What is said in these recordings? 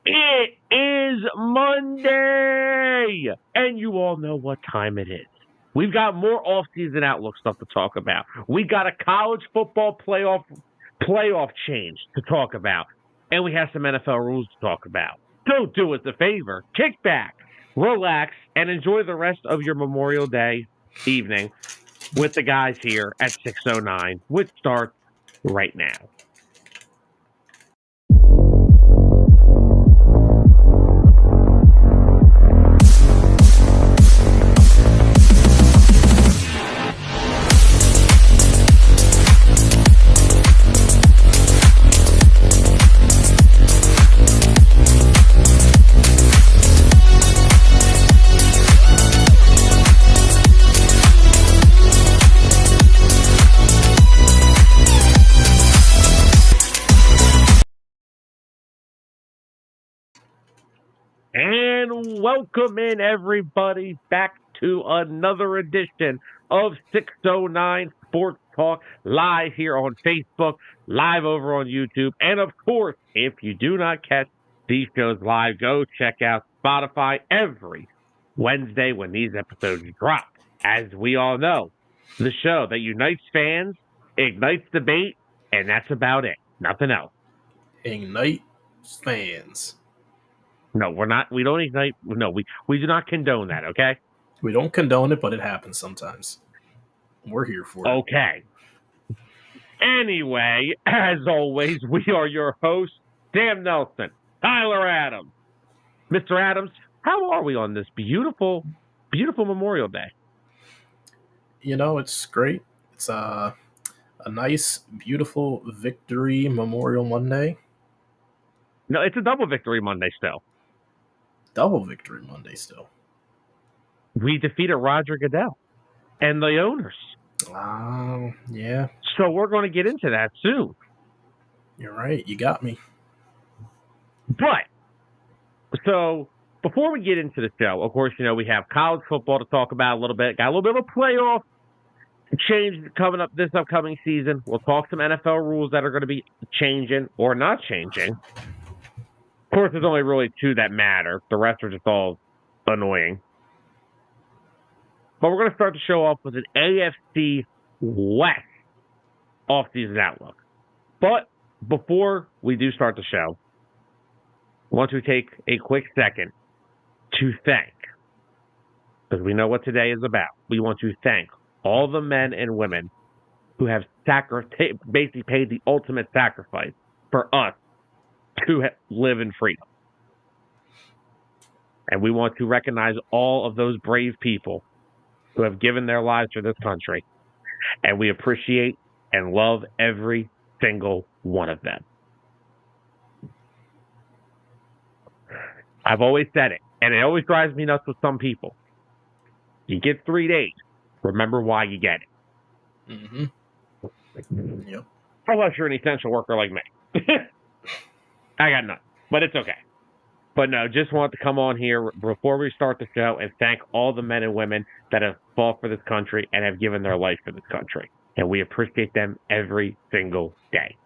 It is Monday, and you all know what time it is. We've got more off-season outlook stuff to talk about. We got a college football playoff change to talk about, and we have some NFL rules to talk about. Don't do us a favor. Kick back, relax, and enjoy the rest of your Memorial Day evening with the guys here at 6:09, which starts right now. And welcome in, everybody, back to another edition of 609 Sports Talk, live here on Facebook, live over on YouTube. And, of course, if you do not catch these shows live, go check out Spotify every Wednesday when these episodes drop. As we all know, the show that unites fans, ignites debate, and that's about it. Nothing else. Ignite fans. No, we're not. We don't ignite. No, we do not condone that, okay? We don't condone it, but it happens sometimes. We're here for it. Okay. Anyway, as always, we are your hosts, Sam Nelson, Tyler Adams. Mr. Adams, how are we on this beautiful, beautiful Memorial Day? You know, it's great. It's a nice, beautiful victory Memorial Monday. No, it's a double victory Monday still. Double victory Monday still. We defeated Roger Goodell and the owners. Yeah. So we're going to get into that soon. You're right. You got me. But, so before we get into the show, of course, you know, we have college football to talk about a little bit. Got a little bit of a playoff change coming up this upcoming season. We'll talk some NFL rules that are going to be changing or not changing. Of course, there's only really two that matter. The rest are just all annoying. But we're going to start the show off with an AFC West offseason outlook. But before we do start the show, I want to take a quick second to thank, because we know what today is about, we want to thank all the men and women who have basically paid the ultimate sacrifice for us to live in freedom. And we want to recognize all of those brave people who have given their lives for this country. And we appreciate and love every single one of them. I've always said it, and it always drives me nuts with some people. You get 3 days. Remember why you get it. Mm-hmm. Yep. Unless you're an essential worker like me. I got none, but it's okay. But no, just want to come on here before we start the show and thank all the men and women that have fought for this country and have given their life for this country. And we appreciate them every single day.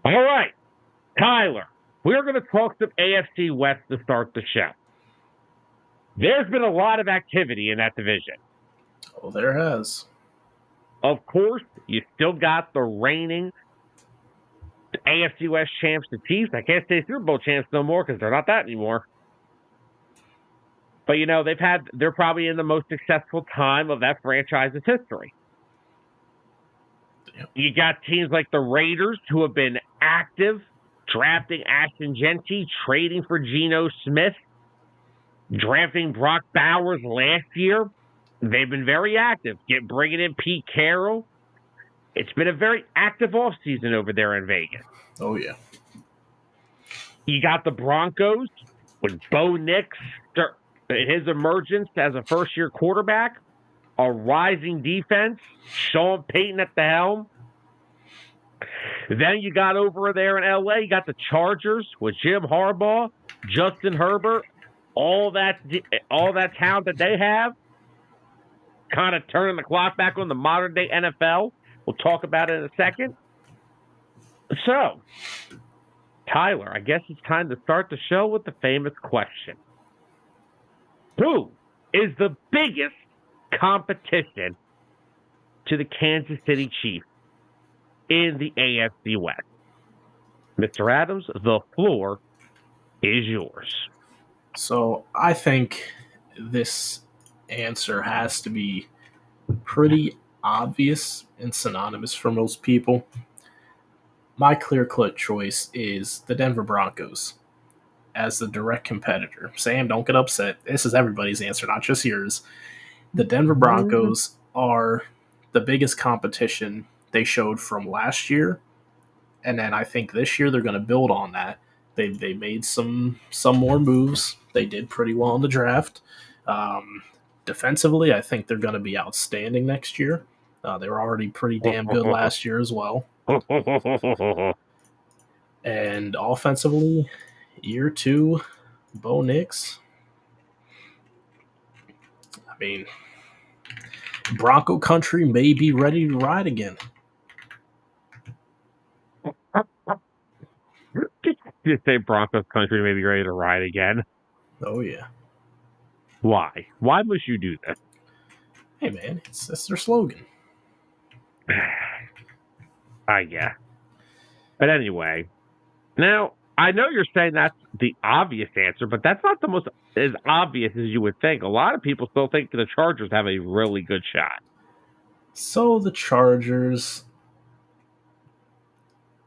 All right, Tyler, we're going to talk some AFC West to start the show. There's been a lot of activity in that division. Oh, there has. Of course, you still got the reigning AFC West champs, the Chiefs. I can't say Super Bowl champs no more because they're not that anymore. But, you know, they're probably in the most successful time of that franchise's history. Yep. You got teams like the Raiders who have been active, drafting Ashton Genty, trading for Geno Smith, drafting Brock Bowers last year. They've been very active. Bringing in Pete Carroll. It's been a very active offseason over there in Vegas. Oh, yeah. You got the Broncos with Bo Nix, his emergence as a first-year quarterback, a rising defense, Sean Payton at the helm. Then you got over there in L.A., you got the Chargers with Jim Harbaugh, Justin Herbert, all that talent that they have, kind of turning the clock back on the modern-day NFL. We'll talk about it in a second. So, Tyler, I guess it's time to start the show with the famous question. Who is the biggest competition to the Kansas City Chiefs in the AFC West? Mr. Adams, the floor is yours. So I think this answer has to be pretty obvious and synonymous for most people. My clear-cut choice is the Denver Broncos as the direct competitor. Sam, don't get upset. This is everybody's answer, not just yours. The Denver Broncos are the biggest competition they showed from last year, and then I think this year they're going to build on that. They made some more moves. They did pretty well in the draft. Defensively, I think they're going to be outstanding next year. They were already pretty damn good last year as well. And offensively, year two, Bo Nix. I mean, Bronco country may be ready to ride again. You say Broncos country may be ready to ride again. Oh, yeah. Why? Why must you do this? Hey, man, it's their slogan. Yeah. But anyway, now I know you're saying that's the obvious answer, but that's not the most as obvious as you would think. A lot of people still think the Chargers have a really good shot. So the Chargers,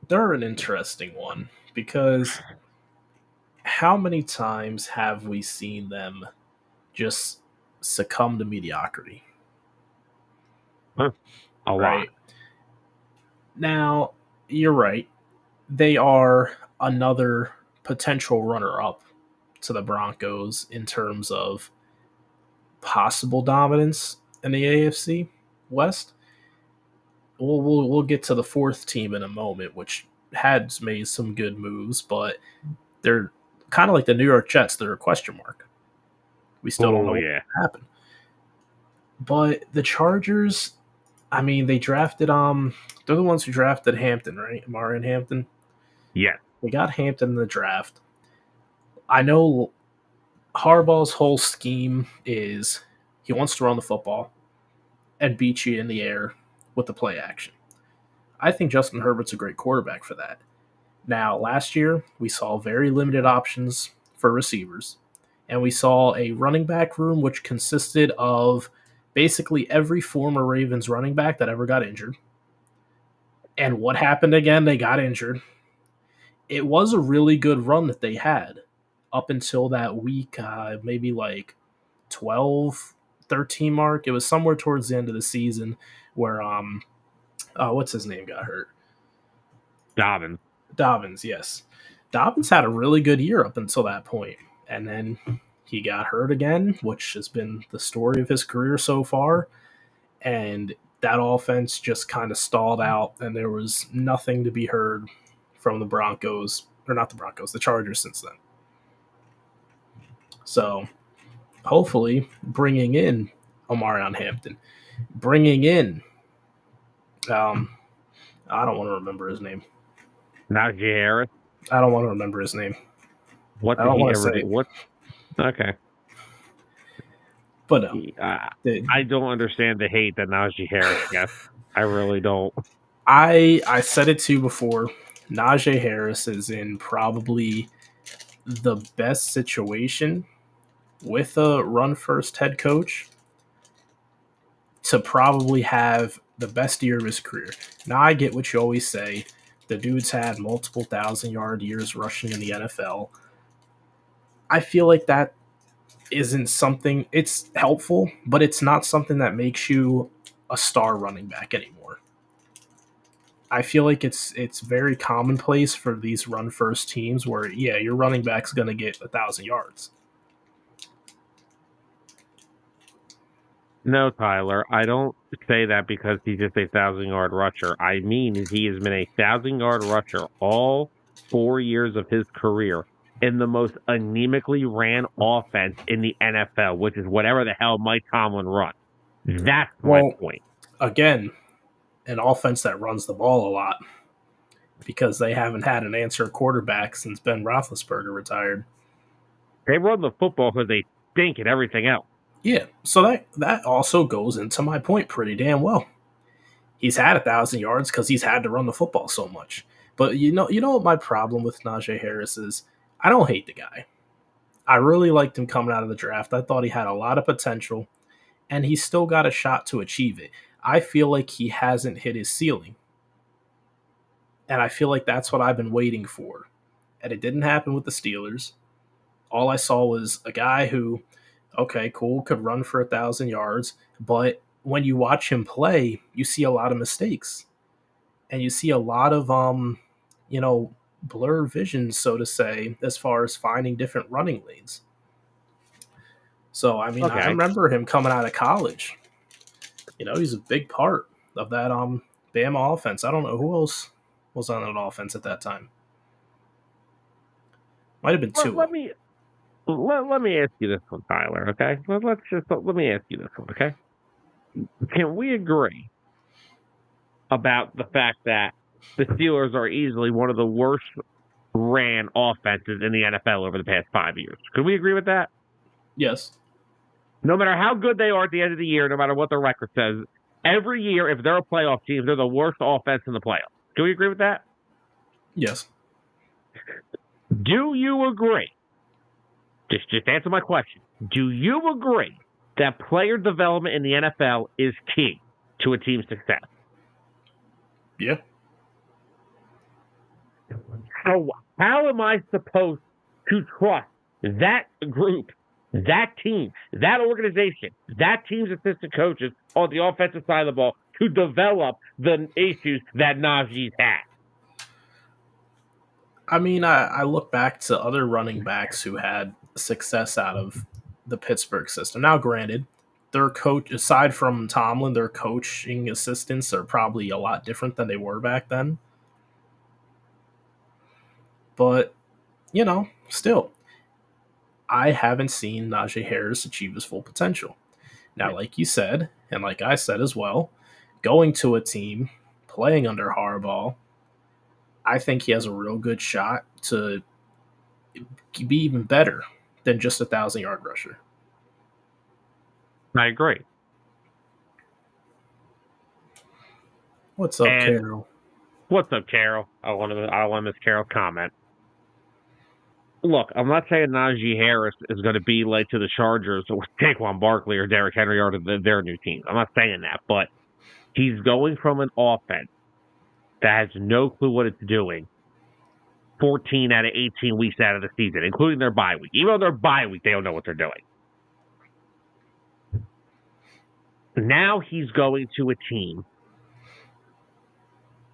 they're an interesting one because how many times have we seen them just succumb to mediocrity? A lot. Now, you're right. They are another potential runner-up to the Broncos in terms of possible dominance in the AFC West. We'll get to the fourth team in a moment, which has made some good moves, but they're kind of like the New York Jets. They're a question mark. We still don't know what happened. But the Chargers, I mean, they drafted they're the ones who drafted Hampton, right? Amari and Hampton. Yes. They got Hampton in the draft. I know Harbaugh's whole scheme is he wants to run the football and beat you in the air with the play action. I think Justin Herbert's a great quarterback for that. Now, last year, we saw very limited options for receivers, and we saw a running back room which consisted of basically every former Ravens running back that ever got injured. And what happened again? They got injured. It was a really good run that they had up until that week, maybe like 12, 13 mark. It was somewhere towards the end of the season where, what's his name got hurt? Dobbins, yes. Dobbins had a really good year up until that point, and then he got hurt again, which has been the story of his career so far, and that offense just kind of stalled out, and there was nothing to be heard from the Broncos, or not the Broncos, the Chargers since then. So, hopefully, bringing in Omarion Hampton, bringing in, I don't want to remember his name. Najee Harris? I don't want to remember his name. What did he ever do? What? Okay. But no. I don't understand the hate that Najee Harris gets. I really don't. I said it to you before. Najee Harris is in probably the best situation with a run-first head coach to probably have the best year of his career. Now, I get what you always say. The dude's had multiple 1,000-yard years rushing in the NFL. I feel like that isn't something, it's helpful, but it's not something that makes you a star running back anymore. I feel like it's very commonplace for these run first teams where, yeah, your running back's going to get 1,000 yards. No, Tyler, I don't say that because he's just a 1,000-yard rusher. I mean, he has been a 1,000-yard rusher all 4 years of his career in the most anemically ran offense in the NFL, which is whatever the hell Mike Tomlin runs. That's my point. Again, an offense that runs the ball a lot. because they haven't had an answer quarterback since Ben Roethlisberger retired. They run the football because they stink at everything else. Yeah, so that also goes into my point pretty damn well. He's had 1,000 yards because he's had to run the football so much. But you know what my problem with Najee Harris is? I don't hate the guy. I really liked him coming out of the draft. I thought he had a lot of potential, and he's still got a shot to achieve it. I feel like he hasn't hit his ceiling. And I feel like that's what I've been waiting for. And it didn't happen with the Steelers. All I saw was a guy who, okay, cool, could run for 1,000 yards, but when you watch him play, you see a lot of mistakes. And you see a lot of blur vision, so to say, as far as finding different running lanes. So I mean, I Okay. remember him coming out of college. He's a big part of that Bama offense. I don't know who else was on that offense at that time. Might have been Let, Tua. let me let me ask you this one, Tyler. Okay, let me ask you this one. Okay, can we agree about the fact that the Steelers are easily one of the worst ran offenses in the NFL over the past 5 years? Could we agree with that? Yes. No matter how good they are at the end of the year, no matter what their record says, every year, if they're a playoff team, they're the worst offense in the playoffs. Do we agree with that? Yes. Do you agree? Just answer my question. Do you agree that player development in the NFL is key to a team's success? Yeah. How am I supposed to trust that group, that team, that organization, that team's assistant coaches on the offensive side of the ball to develop the issues that Najee's had? I mean, I look back to other running backs who had success out of the Pittsburgh system. Now, granted, their coach, aside from Tomlin, their coaching assistants are probably a lot different than they were back then. But, still, I haven't seen Najee Harris achieve his full potential. Now, like you said, and like I said as well, going to a team, playing under Harbaugh, I think he has a real good shot to be even better than just 1,000-yard rusher. I agree. What's up, And Carol? what's up, Carol? I want to miss Carol's comment. Look, I'm not saying Najee Harris is going to be like to the Chargers or Saquon Barkley or Derrick Henry or to their new teams. I'm not saying that, but he's going from an offense that has no clue what it's doing 14 out of 18 weeks out of the season, including their bye week. Even though their bye week, they don't know what they're doing. Now he's going to a team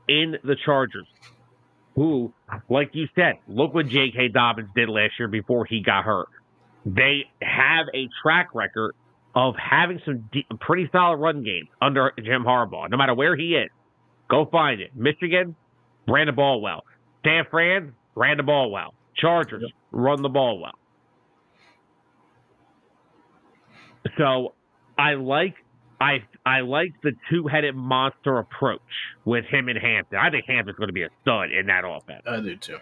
in the Chargers who, like you said, look what J.K. Dobbins did last year before he got hurt. They have a track record of having some pretty solid run games under Jim Harbaugh, no matter where he is. Go find it. Michigan, ran the ball well. San Fran, ran the ball well. Chargers, run the ball well. So I like the two-headed monster approach with him and Hampton. I think Hampton's going to be a stud in that offense. I do too.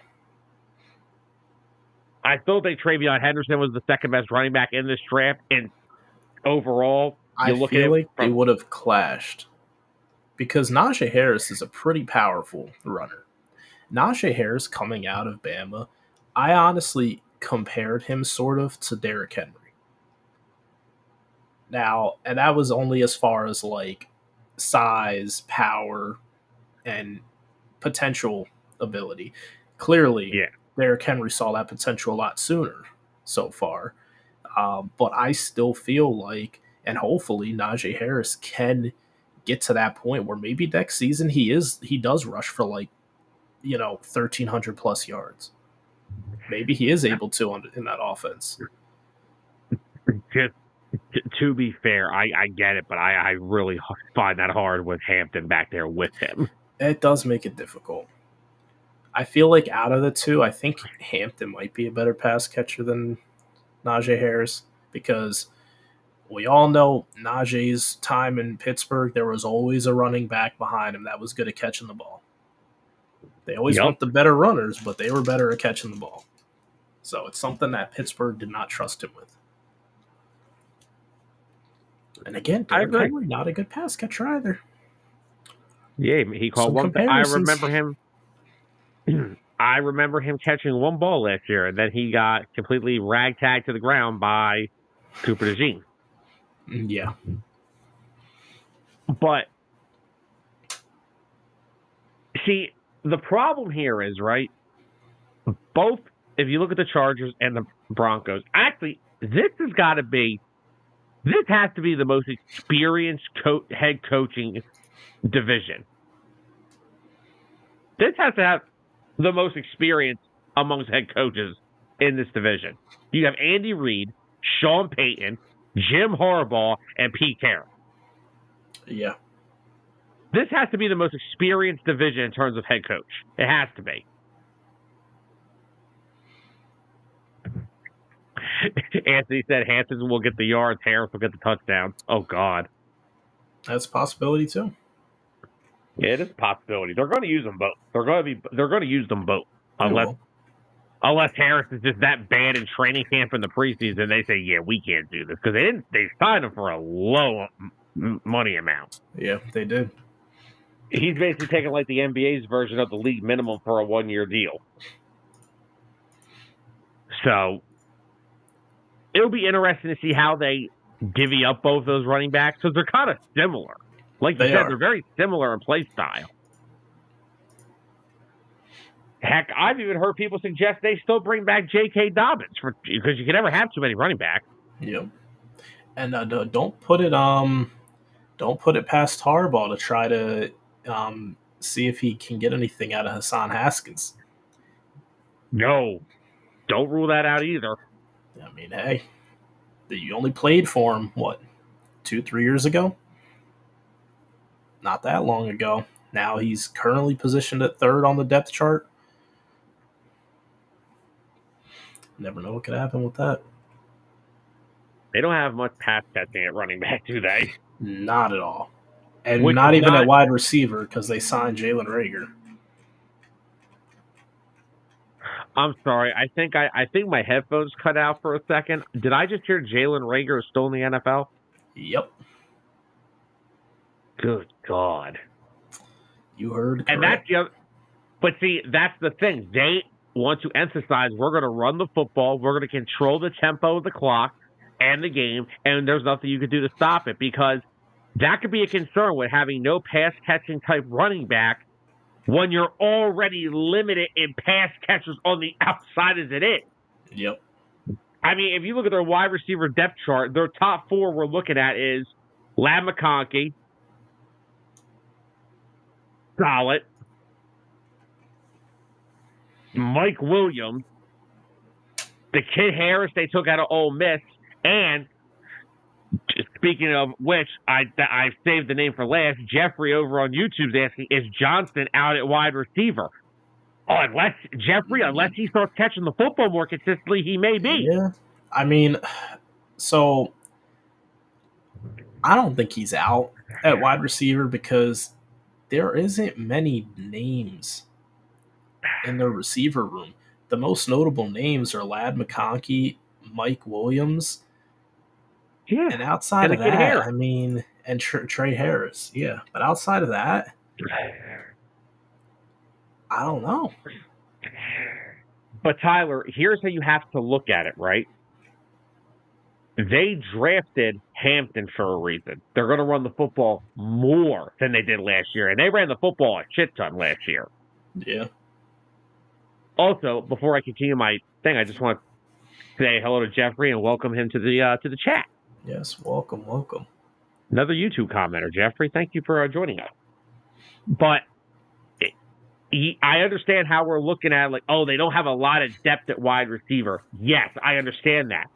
I still think Travion Henderson was the second best running back in this draft, and overall, I feel like they would have clashed because Najee Harris is a pretty powerful runner. Najee Harris coming out of Bama, I honestly compared him sort of to Derrick Henry. Now, and that was only as far as like size, power, and potential ability. Clearly, Derrick Henry saw that potential a lot sooner so far. But I still feel like, and hopefully, Najee Harris can get to that point where maybe next season he does rush for like 1,300 plus yards. Maybe he is able to in that offense. Just to be fair, I get it, but I really find that hard with Hampton back there with him. It does make it difficult. I feel like out of the two, I think Hampton might be a better pass catcher than Najee Harris because we all know Najee's time in Pittsburgh, there was always a running back behind him that was good at catching the ball. They always want the better runners, but they were better at catching the ball. So it's something that Pittsburgh did not trust him with. And again, Derrick Henry, not a good pass catcher either. Yeah, he caught one. I remember him. I remember him catching one ball last year, and then he got completely ragtagged to the ground by Cooper DeJean. Yeah. But, see, the problem here is, right, both, if you look at the Chargers and the Broncos, actually, this has to be the most experienced head coaching division. This has to have the most experience amongst head coaches in this division. You have Andy Reid, Sean Payton, Jim Harbaugh, and Pete Carroll. Yeah. This has to be the most experienced division in terms of head coach. It has to be. Anthony said Hampton will get the yards, Harris will get the touchdown. Oh, God. That's a possibility, too. Yeah, it is a possibility. They're going to use them both. They're going to use them both. Unless Harris is just that bad in training camp in the preseason, they say, yeah, we can't do this. Because they signed him for a low money amount. Yeah, they did. He's basically taking like the NBA's version of the league minimum for a 1-year deal. So it'll be interesting to see how they divvy up both those running backs because they're kind of similar. Like you said, they're very similar in play style. Heck, I've even heard people suggest they still bring back J.K. Dobbins because you can never have too many running backs. Yep. And don't put it past Harbaugh to try to see if he can get anything out of Hassan Haskins. No, don't rule that out either. I mean, hey, you only played for him, 2-3 years ago? Not that long ago. Now he's currently positioned at 3rd on the depth chart. Never know what could happen with that. They don't have much pass catching at running back, do they? Not at all. And not even at wide receiver because they signed Jalen Reagor. I'm sorry. I think my headphones cut out for a second. Did I just hear Jalen Reagor is still in the NFL? Yep. Good God. You heard correct. And that's but see, that's the thing. They want to emphasize we're going to run the football, we're going to control the tempo of the clock and the game, and there's nothing you can do to stop it because that could be a concern with having no pass-catching type running back when you're already limited in pass catchers on the outside as it is. Yep. I mean, if you look at their wide receiver depth chart, their top 4 we're looking at is Ladd McConkey, solid, Mike Williams, the kid Harris they took out of Ole Miss, and speaking of which, I saved the name for last. Jeffrey over on YouTube's asking, is Johnston out at wide receiver? Oh, unless he starts catching the football more consistently, he may be. Yeah. I mean, so I don't think he's out at wide receiver because there isn't many names in the receiver room. The most notable names are Ladd McConkey, Mike Williams, and outside of that, I mean, and Trey Harris, yeah. But outside of that, I don't know. But Tyler, here's how you have to look at it, right? They drafted Hampton for a reason. They're going to run the football more than they did last year, and they ran the football a shit ton last year. Yeah. Also, before I continue my thing, I just want to say hello to Jeffrey and welcome him to the chat. Yes, welcome. Another YouTube commenter, Jeffrey. Thank you for joining us. But I understand how we're looking at they don't have a lot of depth at wide receiver. Yes, I understand that.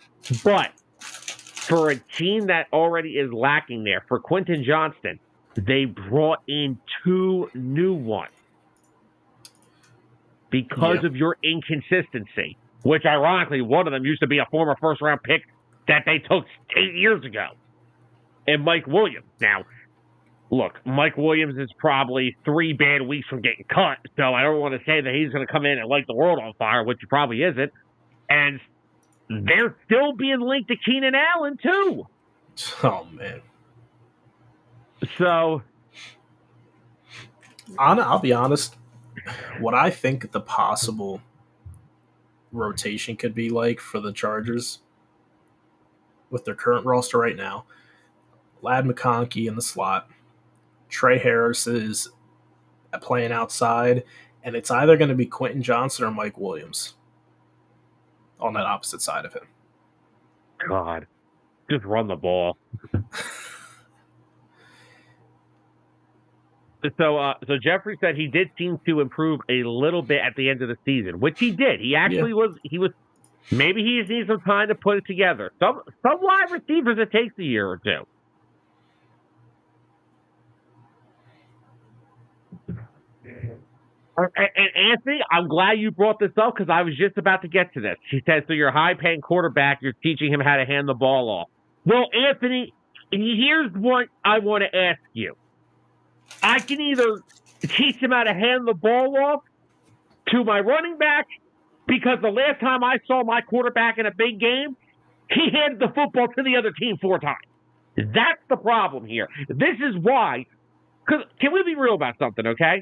But for a team that already is lacking there, for Quentin Johnston, they brought in 2 new ones because of your inconsistency, which ironically, one of them used to be a former first-round pick that they took 8 years ago. And Mike Williams. Now, look, Mike Williams is probably 3 bad weeks from getting cut, so I don't want to say that he's going to come in and light the world on fire, which he probably isn't. And they're still being linked to Keenan Allen, too. Oh, man. So, I'll be honest. What I think the possible rotation could be like for the Chargers with their current roster right now, Lad McConkey in the slot, Trey Harris is playing outside, and it's either going to be Quentin Johnson or Mike Williams on that opposite side of him. God, just run the ball. So Jeffrey said he did seem to improve a little bit at the end of the season, which he did. He actually was. Maybe he just needs some time to put it together. Some wide receivers, it takes a year or two. And Anthony, I'm glad you brought this up because I was just about to get to this. She said, so you're a high-paying quarterback, you're teaching him how to hand the ball off. Well, Anthony, here's what I want to ask you. I can either teach him how to hand the ball off to my running back, because the last time I saw my quarterback in a big game, he handed the football to the other team 4 times. That's the problem here. This is why. Because can we be real about something, okay?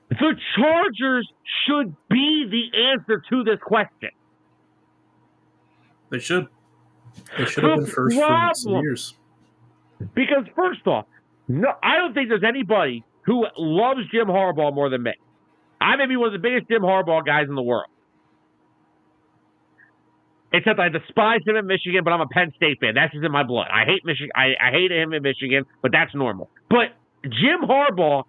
The Chargers should be the answer to this question. They should. They should have been first for some years. Because first off, no, I don't think there's anybody who loves Jim Harbaugh more than me. I may be one of the biggest Jim Harbaugh guys in the world. Except I despise him in Michigan, but I'm a Penn State fan. That's just in my blood. I hate Michigan. I hate him in Michigan, but that's normal. But Jim Harbaugh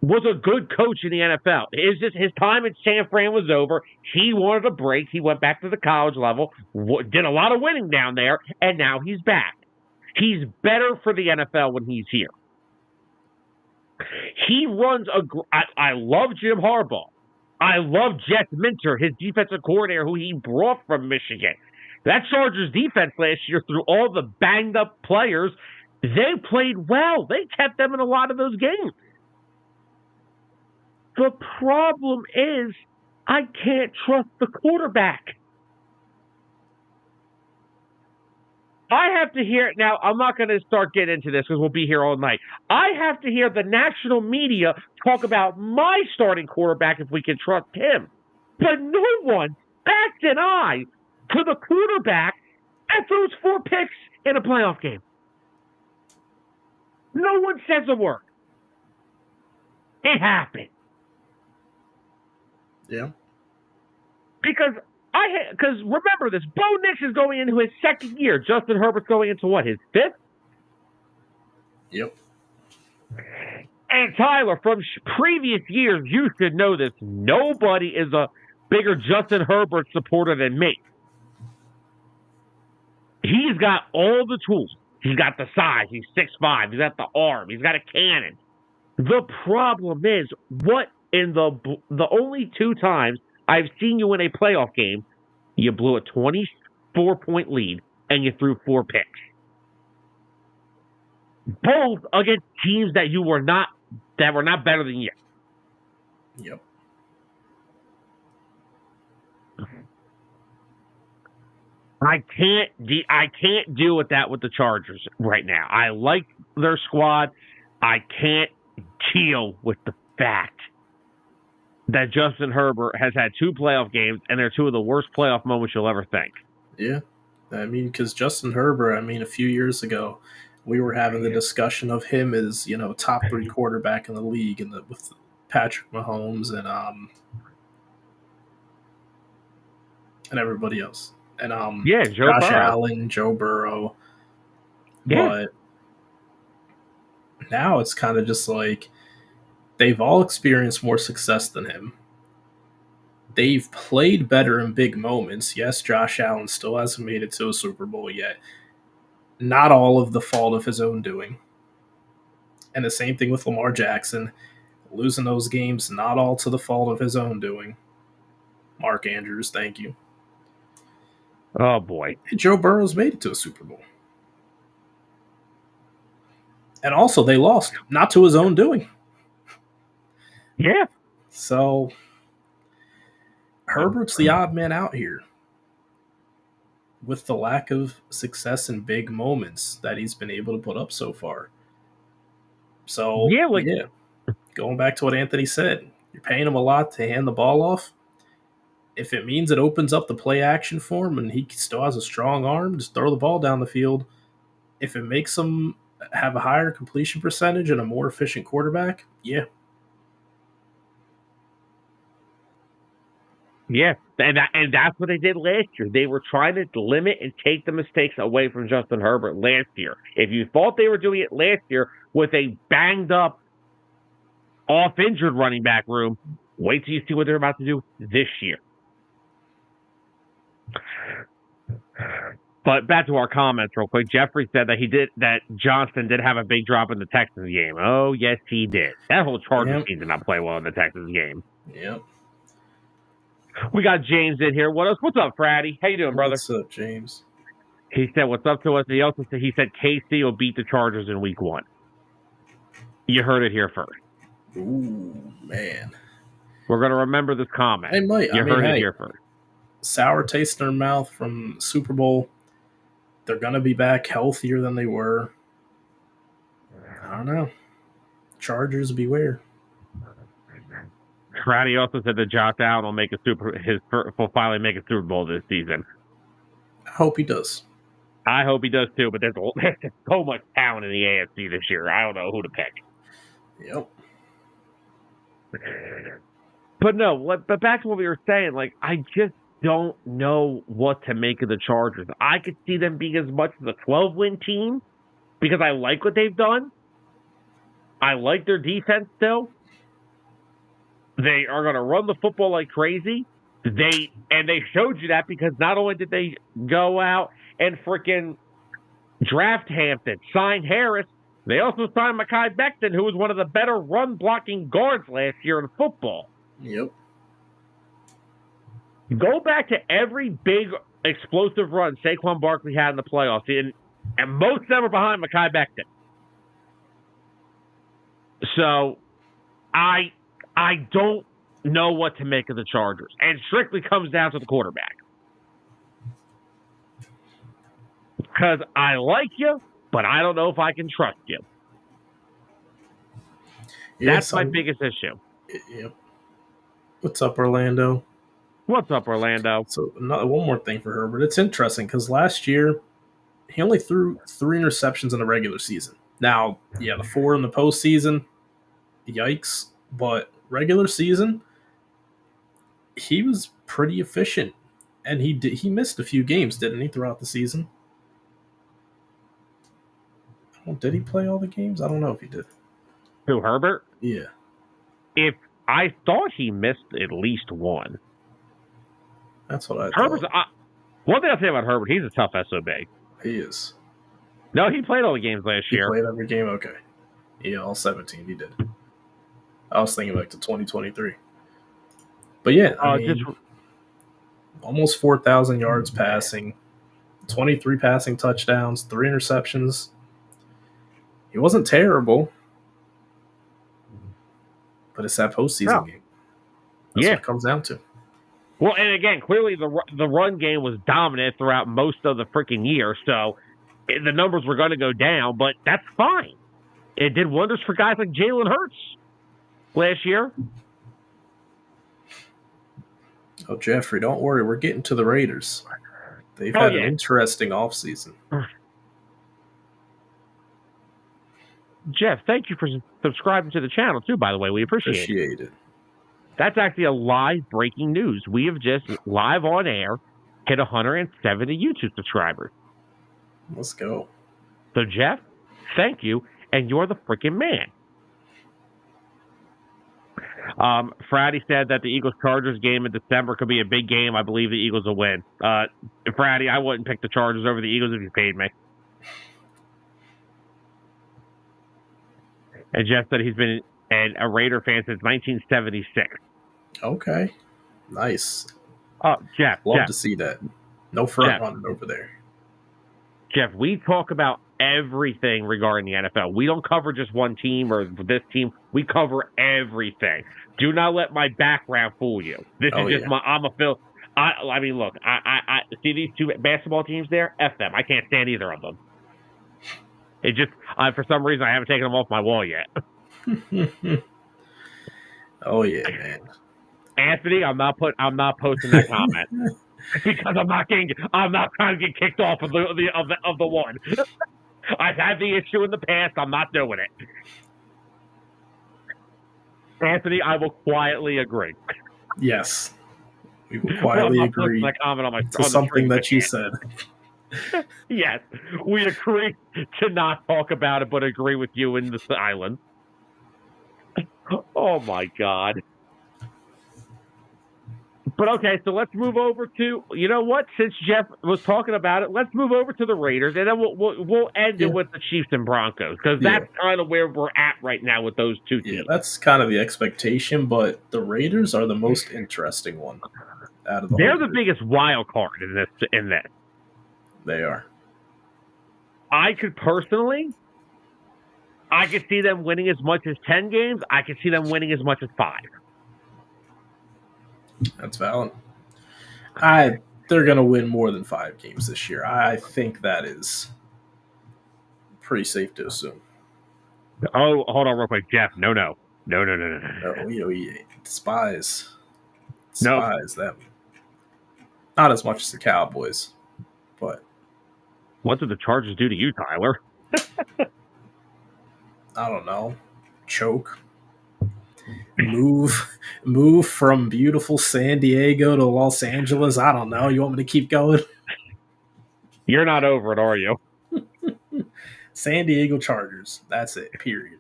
was a good coach in the NFL. It's just his time at San Fran was over. He wanted a break. He went back to the college level, did a lot of winning down there, and now he's back. He's better for the NFL when he's here. He runs I love Jim Harbaugh. I love Jess Minter, his defensive coordinator, who he brought from Michigan. That Chargers defense last year, through all the banged-up players, they played well. They kept them in a lot of those games. The problem is I can't trust the quarterback. I have to hear – now, I'm not going to start getting into this because we'll be here all night. I have to hear the national media talk about my starting quarterback if we can trust him. But no one bats an eye to the quarterback that throws 4 picks in a playoff game. No one says a word. It happened. Yeah. Because remember this, Bo Nix is going into his 2nd year. Justin Herbert's going into what, his 5th? Yep. And Tyler, from previous years, you should know this. Nobody is a bigger Justin Herbert supporter than me. He's got all the tools. He's got the size. He's 6'5". He's got the arm. He's got a cannon. The problem is, what in the only 2 times I've seen you in a playoff game, you blew a 24-point lead and you threw 4 picks. Both against teams that were not better than you. Yep. I can't deal with that with the Chargers right now. I like their squad. I can't deal with the fact that Justin Herbert has had 2 playoff games, and they're 2 of the worst playoff moments you'll ever think. Yeah. I mean, because Justin Herbert, a few years ago, we were having the discussion of him as, top 3 quarterback in the league with Patrick Mahomes and everybody else. And Josh Allen, Joe Burrow. Yeah. But now it's kind of just like they've all experienced more success than him. They've played better in big moments. Yes, Josh Allen still hasn't made it to a Super Bowl yet. Not all of the fault of his own doing. And the same thing with Lamar Jackson. Losing those games, not all to the fault of his own doing. Mark Andrews, thank you. Oh, boy. And Joe Burrow's made it to a Super Bowl. And also, they lost, not to his own doing. Yeah. So, Herbert's the odd man out here with the lack of success in big moments that he's been able to put up so far. So, Yeah, like yeah, going back to what Anthony said, you're paying him a lot to hand the ball off. If it means it opens up the play action for him and he still has a strong arm, just throw the ball down the field. If it makes him have a higher completion percentage and a more efficient quarterback, yeah. yeah, and that's what they did last year. They were trying to limit and take the mistakes away from Justin Herbert last year. If you thought they were doing it last year with a banged up, off injured running back room, wait till you see what they're about to do this year. But back to our comments real quick. Jeffrey said that Johnston did have a big drop in the Texans game. Oh, yes, he did. That whole Chargers team did not play well in the Texans game. Yep. We got James in here. What's up, Fratty? How you doing, brother? What's up, James? He said, "What's up to us?" He also said KC will beat the Chargers in Week 1. You heard it here first. Ooh, man. We're gonna remember this comment. They might. You heard it here first. Sour taste in their mouth from Super Bowl. They're gonna be back healthier than they were. I don't know. Chargers, beware. Fratty also said that Josh Allen will finally make a Super Bowl this season. I hope he does. I hope he does too, but there's so much talent in the AFC this year. I don't know who to pick. Yep. But no, but back to what we were saying, like, I just don't know what to make of the Chargers. I could see them being as much as a 12-win team because I like what they've done. I like their defense still. They are going to run the football like crazy. They showed you that because not only did they go out and freaking draft Hampton, sign Harris, they also signed Mekhi Becton, who was one of the better run-blocking guards last year in football. Yep. Go back to every big explosive run Saquon Barkley had in the playoffs, and most of them are behind Mekhi Becton. So, I don't know what to make of the Chargers, and strictly comes down to the quarterback. Because I like you, but I don't know if I can trust you. That's my biggest issue. Yep. What's up, Orlando? What's up, Orlando? So, one more thing for Herbert. It's interesting because last year, he only threw 3 interceptions in the regular season. Now, yeah, the 4 in the postseason, yikes. But regular season, he was pretty efficient. And he missed a few games, didn't he, throughout the season? Did he play all the games? I don't know if he did. Who, Herbert? Yeah. If I thought he missed at least one. That's what I Herbert's, thought. One thing I'll say about Herbert, he's a tough SOB. He is. No, he played all the games last year. He played every game? Okay. Yeah, all 17 he did. I was thinking back to 2023. But yeah, almost 4,000 yards passing, 23 passing touchdowns, 3 interceptions. He wasn't terrible, but it's that postseason game. That's what it comes down to. Well, and again, clearly the run game was dominant throughout most of the freaking year, so the numbers were going to go down, but that's fine. It did wonders for guys like Jalen Hurts last year. Oh, Jeffrey, don't worry. We're getting to the Raiders. They've had an interesting offseason. Jeff, thank you for subscribing to the channel, too, by the way. We appreciate it. That's actually a live breaking news. We have just, live on air, hit 170 YouTube subscribers. Let's go. So, Jeff, thank you, and you're the freaking man. Fratty said that the Eagles-Chargers game in December could be a big game. I believe the Eagles will win. Fratty, I wouldn't pick the Chargers over the Eagles if you paid me. And Jeff said he's been a Raider fan since 1976. Okay. Nice. Oh, Jeff. Love to see that. No front running over there. Jeff, we talk about everything regarding the NFL. We don't cover just one team or this team. We cover everything. Do not let my background fool you. This is just I'm a Phil. I mean, look, I see these two basketball teams there. F them. I can't stand either of them. It just for some reason I haven't taken them off my wall yet. Oh yeah, man. Anthony, I'm not posting that comment because I'm not trying to get kicked off of the one. I've had the issue in the past. I'm not doing it. Anthony, I will quietly agree. Yes, we will quietly agree that comment to something that you said. Yes, we agree to not talk about it, but agree with you in the silence. Oh my God. But okay, so let's move over to, you know what? Since Jeff was talking about it, let's move over to the Raiders, and then we'll end it with the Chiefs and Broncos, because that's kind of where we're at right now with those two teams. Yeah, that's kind of the expectation, but the Raiders are the most interesting one out of the They're the biggest wild card in this. They are. I could see them winning as much as 10 games. I could see them winning as much as 5. That's valid. They're going to win more than 5 games this year. I think that is pretty safe to assume. Oh, hold on real quick, Jeff. No. We despise them. Not as much as the Cowboys, but what did the Chargers do to you, Tyler? I don't know. Choke. Move from beautiful San Diego to Los Angeles. I don't know. You want me to keep going? You're not over it, are you? San Diego Chargers. That's it. Period.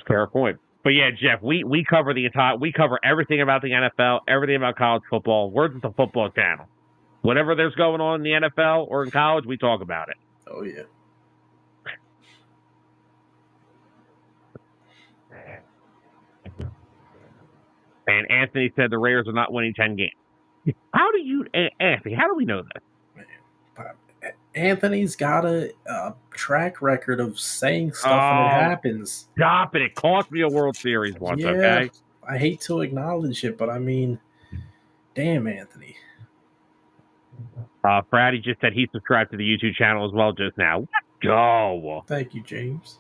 Fair point. But yeah, Jeff, we cover we cover everything about the NFL, everything about college football. We're just a football channel. Whatever there's going on in the NFL or in college, we talk about it. Oh yeah. And Anthony said the Raiders are not winning 10 games. Anthony, how do we know this? Anthony's got a track record of saying stuff and it happens. Stop it. It cost me a World Series once, okay? I hate to acknowledge it, but I mean, damn, Anthony. Brady just said he subscribed to the YouTube channel as well just now. Let's go. Thank you, James.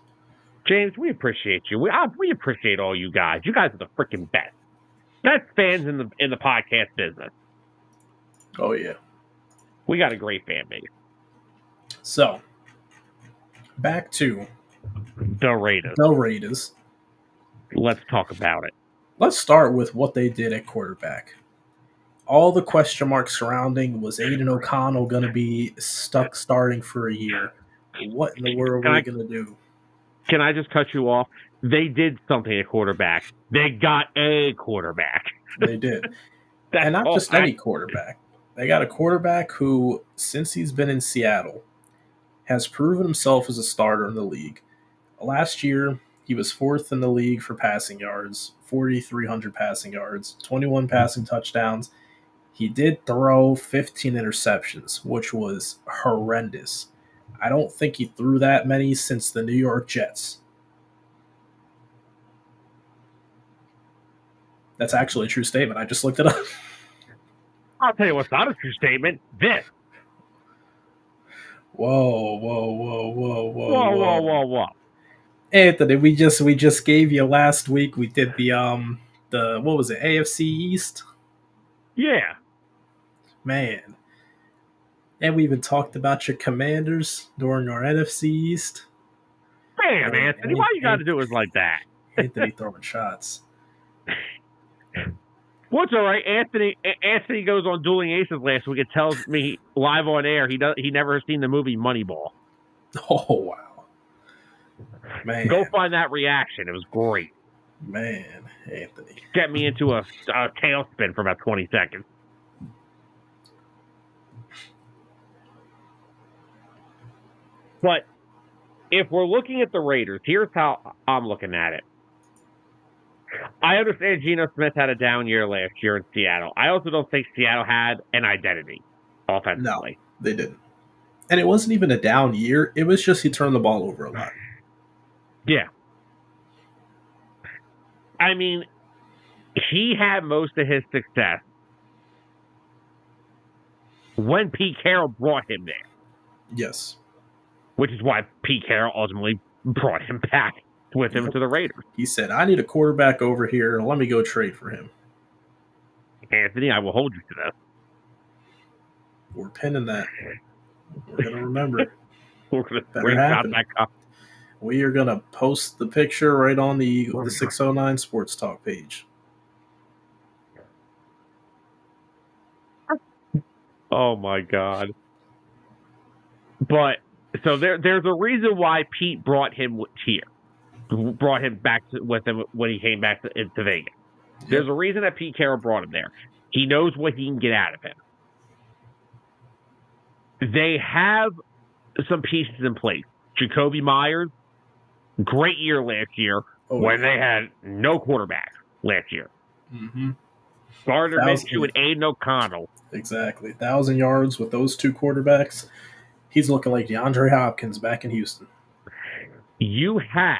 James, we appreciate you. We appreciate all you guys. You guys are the freaking best. Best fans in the podcast business. Oh, yeah. We got a great fan base. So, back to the Raiders. Let's talk about it. Let's start with what they did at quarterback. All the question marks surrounding, was Aiden O'Connell going to be stuck starting for a year? What in the world are we going to do? Can I just cut you off? They did something at quarterback. They got a quarterback. They did. And not just any quarterback. They got a quarterback who, since he's been in Seattle, has proven himself as a starter in the league. Last year, he was 4th in the league for passing yards, 4,300 passing yards, 21 passing touchdowns. He did throw 15 interceptions, which was horrendous. I don't think he threw that many since the New York Jets. That's actually a true statement. I just looked it up. I'll tell you what's not a true statement. This. Whoa. Anthony, we just gave you last week. We did the what was it, AFC East? Yeah. Man. And we even talked about your Commanders during our NFC East. Damn, Anthony, why you got to do it like that? Anthony throwing shots. What's all right? Anthony goes on Dueling Aces last week and tells me live on air he never has seen the movie Moneyball. Oh wow, man! Go find that reaction. It was great. Man, Anthony, get me into a tailspin for about 20 seconds. But if we're looking at the Raiders, here's how I'm looking at it. I understand Geno Smith had a down year last year in Seattle. I also don't think Seattle had an identity offensively. No, they didn't. And it wasn't even a down year. It was just he turned the ball over a lot. Yeah. I mean, he had most of his success when Pete Carroll brought him there. Yes. Which is why Pete Carroll ultimately brought him back with him to the Raiders. He said, I need a quarterback over here. Let me go trade for him. Anthony, I will hold you to this. We're pinning that. We're going to remember. We're going to screenshot that cup. We are going to post the picture right on the 609 Sports Talk page. Oh, my God. But, so there's a reason why Pete brought him here. Brought him back with him when he came back to Vegas. Yep. There's a reason that Pete Carroll brought him there. He knows what he can get out of him. They have some pieces in place. Jacoby Myers, great year last year when they had no quarterback last year. Mm-hmm. Gardner Minshew and Aiden O'Connell. Exactly. 1,000 yards with those two quarterbacks. He's looking like DeAndre Hopkins back in Houston. You have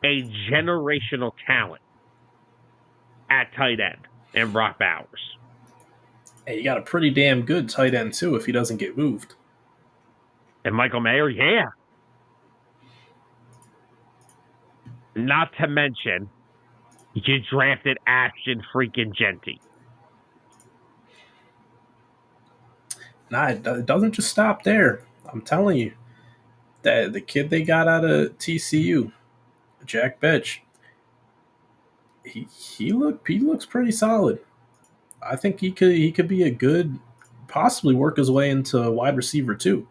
a generational talent at tight end in Brock Bowers. And you got a pretty damn good tight end, too, if he doesn't get moved. And Michael Mayer, yeah. Not to mention, you drafted Ashton freaking Genty. Nah, it doesn't just stop there. I'm telling you. The kid they got out of TCU, Jack Betch, he looks pretty solid. I think he could be a good, possibly work his way into wide receiver too.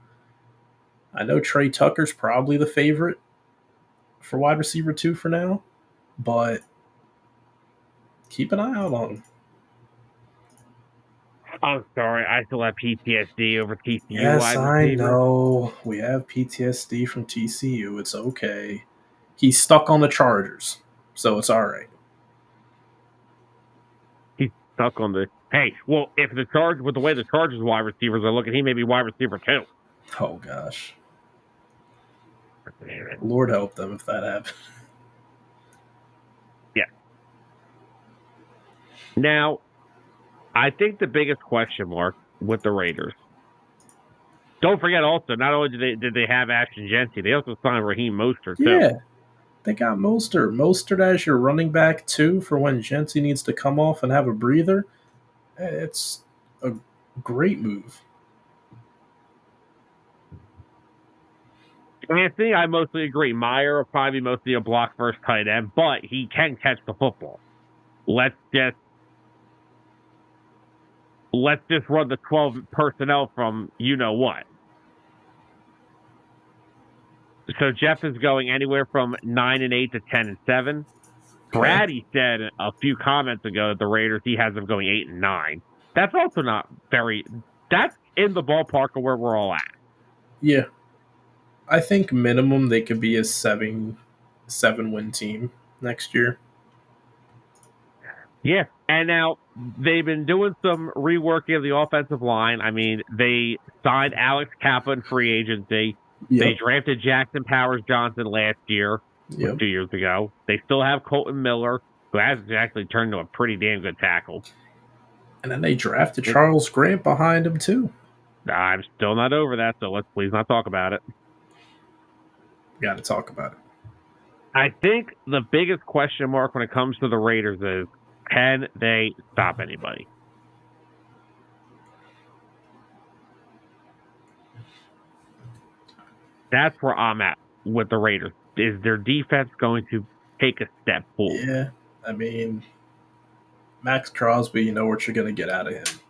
I know Trey Tucker's probably the favorite for wide receiver 2 for now, but keep an eye out on him. I'm sorry, I still have PTSD over TCU. Yes, I know. We have PTSD from TCU. It's okay. He's stuck on the Chargers, so it's all right. He's stuck on the... Hey, well, if the Chargers, with the way the Chargers wide receivers are looking, he may be wide receiver 2. Oh, gosh. Lord help them if that happens. Yeah. Now, I think the biggest question mark with the Raiders. Don't forget also, not only did they have Ashton Genty, they also signed Raheem Mostert too. Yeah, they got Mostert. Mostert as your running back too for when Genty needs to come off and have a breather. It's a great move. Anthony, I mostly agree. Meyer will probably be mostly a block first tight end, but he can catch the football. Let's just run the 12 personnel from you know what. So Jeff is going anywhere from 9-8 to 10-7. Brady said a few comments ago that the Raiders, he has them going 8-9. That's also not very. That's in the ballpark of where we're all at. Yeah, I think minimum they could be a 7-win team next year. Yeah, and now they've been doing some reworking of the offensive line. I mean, they signed Alex Kappa in free agency. Yep. They drafted Jackson Powers Johnson last year, 2 years ago. They still have Colton Miller, who has actually turned into a pretty damn good tackle. And then they drafted Charles Grant behind him, too. I'm still not over that, so let's please not talk about it. Got to talk about it. I think the biggest question mark when it comes to the Raiders is, can they stop anybody? That's where I'm at with the Raiders. Is their defense going to take a step forward? Yeah, I mean, Max Crosby, you know what you're going to get out of him.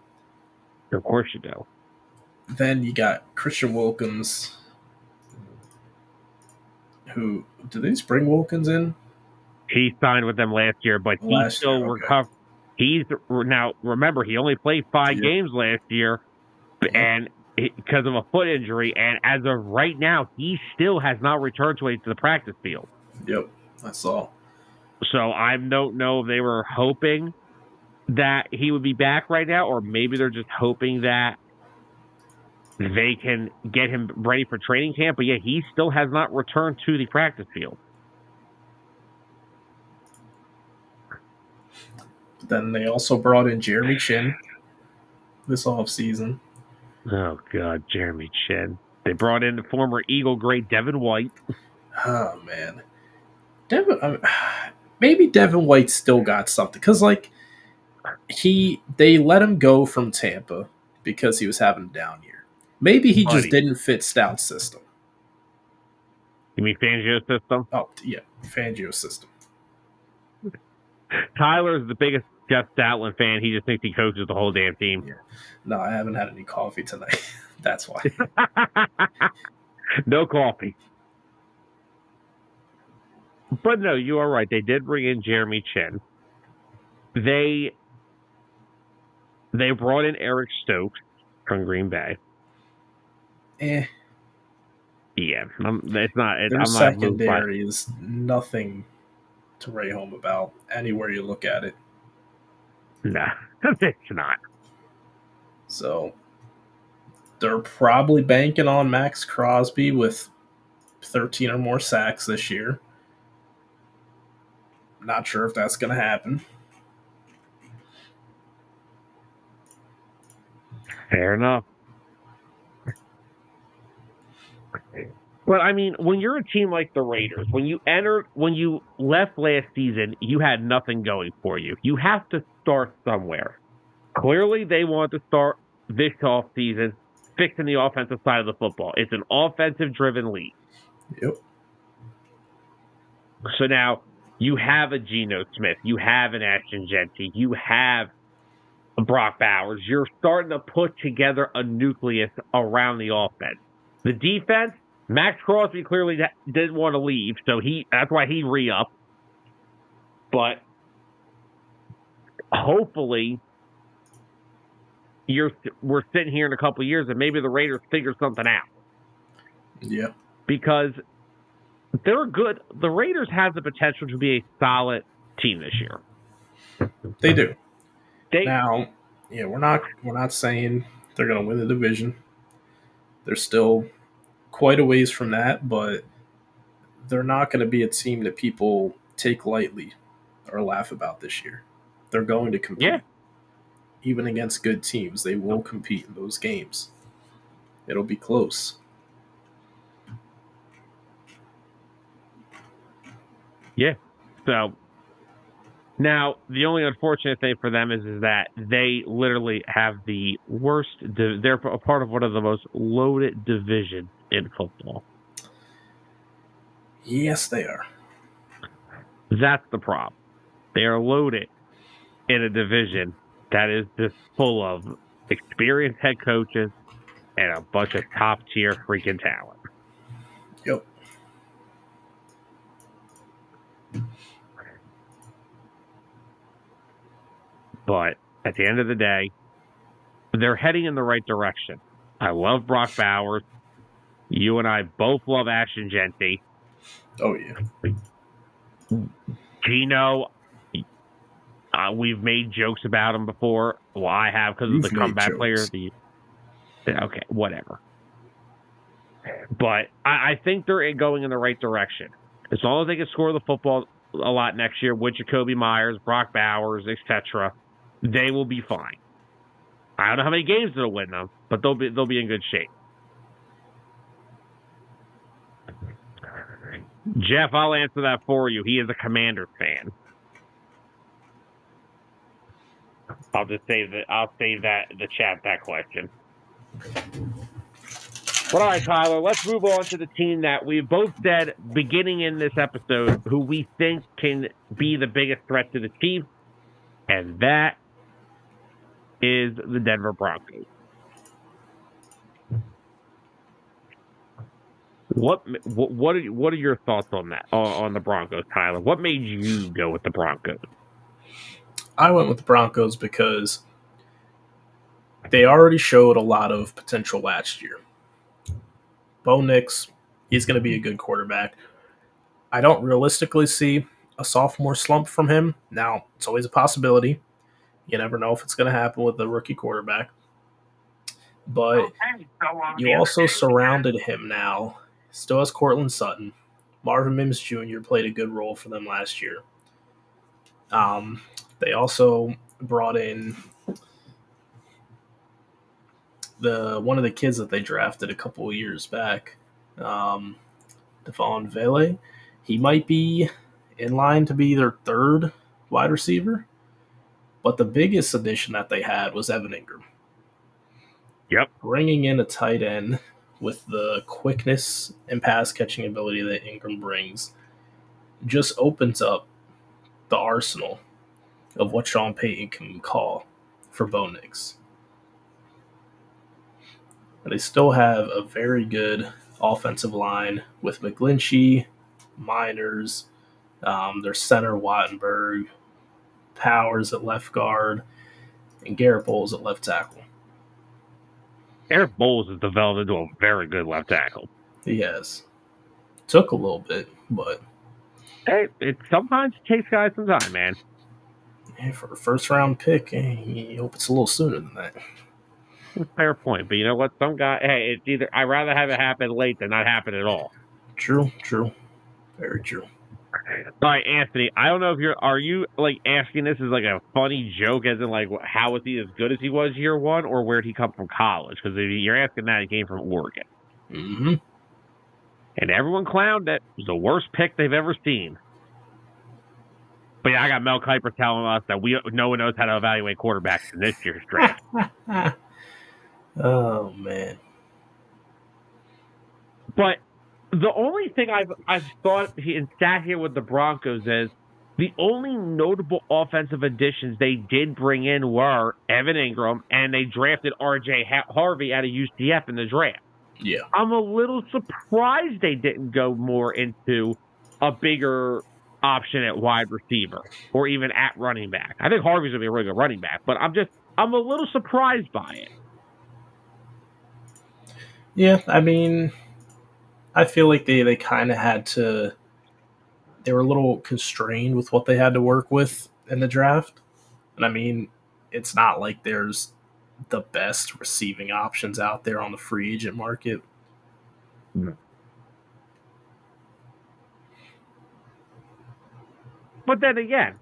Of course you do. Then you got Christian Wilkins, who, did they just bring Wilkins in? He signed with them last year, but he's still recovered. He's now, remember, he only played 5 games last year, and because of a foot injury, and as of right now, he still has not returned to the practice field. Yep, I saw. So I don't know if they were hoping that he would be back right now, or maybe they're just hoping that they can get him ready for training camp. But yeah, he still has not returned to the practice field. Then they also brought in Jeremy Chin this offseason. Oh God, Jeremy Chin. They brought in the former Eagle great Devin White. Oh man, maybe Devin White still got something because they let him go from Tampa because he was having a down year. Maybe he just didn't fit Stout's system. You mean Fangio's system? Oh yeah, Fangio's system. Tyler's the biggest Jeff Stoutland fan. He just thinks he coaches the whole damn team. Yeah. No, I haven't had any coffee tonight. That's why. No coffee. But no, you are right. They did bring in Jeremy Chin. They brought in Eric Stokes from Green Bay. Yeah, it's not. Their secondary is nothing to write home about anywhere you look at it. Nah, it's not. So they're probably banking on Max Crosby with 13 or more sacks this year. Not sure if that's going to happen. Fair enough. Well, I mean, when you're a team like the Raiders, when you left last season, you had nothing going for you. You have to start somewhere. Clearly, they want to start this offseason fixing the offensive side of the football. It's an offensive-driven league. Yep. So now you have a Geno Smith, you have an Ashton Genty, you have a Brock Bowers. You're starting to put together a nucleus around the offense. The defense, Max Crosby clearly didn't want to leave, so that's why he re-upped. But hopefully, we're sitting here in a couple of years and maybe the Raiders figure something out. Yeah. Because they're good. The Raiders have the potential to be a solid team this year. They do. Now, yeah, we're not saying they're going to win the division. They're still quite a ways from that, but they're not going to be a team that people take lightly or laugh about this year. They're going to compete. Yeah. Even against good teams, they will compete in those games. It'll be close. Yeah. So now the only unfortunate thing for them is that they literally have the worst. They're a part of one of the most loaded divisions in football. Yes, they are. That's the problem. They are loaded in a division that is just full of experienced head coaches and a bunch of top tier freaking talent. Yep. But at the end of the day, they're heading in the right direction. I love Brock Bowers. You and I both love Ashton Genty. Oh, yeah. Geno, we've made jokes about him before. Well, I have because of the comeback player. Okay, whatever. But I think they're going in the right direction. As long as they can score the football a lot next year with Jacoby Myers, Brock Bowers, etc., they will be fine. I don't know how many games they'll win them, but they'll be in good shape. Jeff, I'll answer that for you. He is a Commanders fan. I'll save the chat that question. But all right, Tyler, let's move on to the team that we both said beginning in this episode who we think can be the biggest threat to the Chiefs, and that is the Denver Broncos. What are your thoughts on that, on the Broncos, Tyler? What made you go with the Broncos? I went with the Broncos because they already showed a lot of potential last year. Bo Nix, he's going to be a good quarterback. I don't realistically see a sophomore slump from him. Now, it's always a possibility. You never know if it's going to happen with the rookie quarterback. But you also surrounded him now. Still has Cortland Sutton. Marvin Mims Jr. played a good role for them last year. They also brought in one of the kids that they drafted a couple of years back, Devon Vele. He might be in line to be their third wide receiver. But the biggest addition that they had was Evan Ingram. Yep. Bringing in a tight end with the quickness and pass catching ability that Ingram brings just opens up the arsenal of what Sean Payton can call for Bo Nix. And they still have a very good offensive line with McGlinchey, Miners, their center Wattenberg, Powers at left guard, and Garrett Bowles at left tackle. Garrett Bowles has developed into a very good left tackle. He has. Took a little bit, but hey, it sometimes takes guys some time, man. For a first-round pick, you hope it's a little sooner than that. Fair point, but you know what? Some guy, hey, it's either I'd rather have it happen late than not happen at all. True, very true. All right, Anthony. I don't know if are you like asking this as like a funny joke, as in like how was he as good as he was year one, or where'd he come from college? Because if you're asking that, he came from Oregon. Mm-hmm. And everyone clowned it. It was the worst pick they've ever seen. But yeah, I got Mel Kiper telling us that no one knows how to evaluate quarterbacks in this year's draft. Oh man! But the only thing I've thought and sat here with the Broncos is the only notable offensive additions they did bring in were Evan Ingram, and they drafted R.J. Harvey out of UCF in the draft. Yeah, I'm a little surprised they didn't go more into a bigger option at wide receiver or even at running back. I think Harvey's gonna be a really good running back, but I'm a little surprised by it. Yeah, I mean, I feel like they kind of had to. They were a little constrained with what they had to work with in the draft, and I mean, it's not like there's the best receiving options out there on the free agent market. But then again,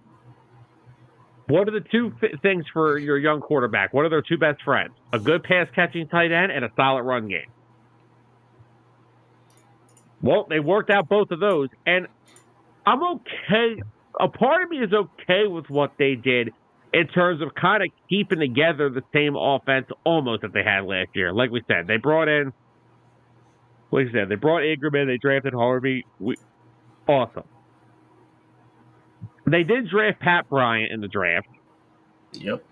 what are the two things for your young quarterback? What are their two best friends? A good pass-catching tight end and a solid run game. Well, they worked out both of those, and I'm okay. A part of me is okay with what they did in terms of kind of keeping together the same offense almost that they had last year. Like we said, they brought Ingram in, they drafted Harvey. Awesome. They did draft Pat Bryant in the draft. Yep.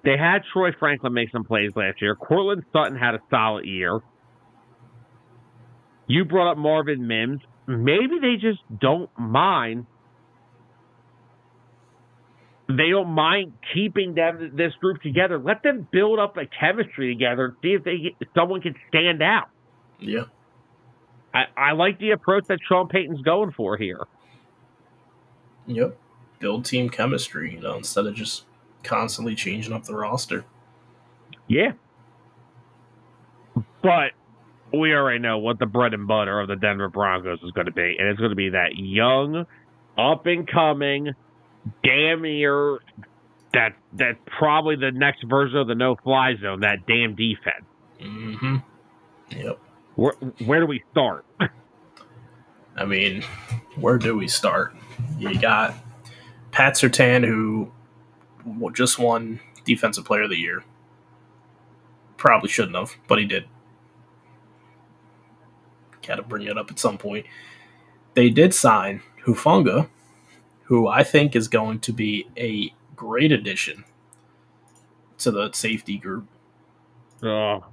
They had Troy Franklin make some plays last year. Cortland Sutton had a solid year. You brought up Marvin Mims. Maybe they just don't mind. They don't mind keeping this group together. Let them build up a chemistry together and see if someone can stand out. Yeah. I like the approach that Sean Payton's going for here. Yep. Build team chemistry, instead of just constantly changing up the roster. Yeah. But we already know what the bread and butter of the Denver Broncos is going to be. And it's going to be that young, up-and-coming, damn near, that's probably the next version of the no-fly zone, that damn defense. Mm-hmm. Yep. Where do we start? I mean, where do we start? You got Pat Surtain, who just won Defensive Player of the Year. Probably shouldn't have, but he did. Got to bring it up at some point. They did sign Hufanga, who I think is going to be a great addition to the safety group. Oh.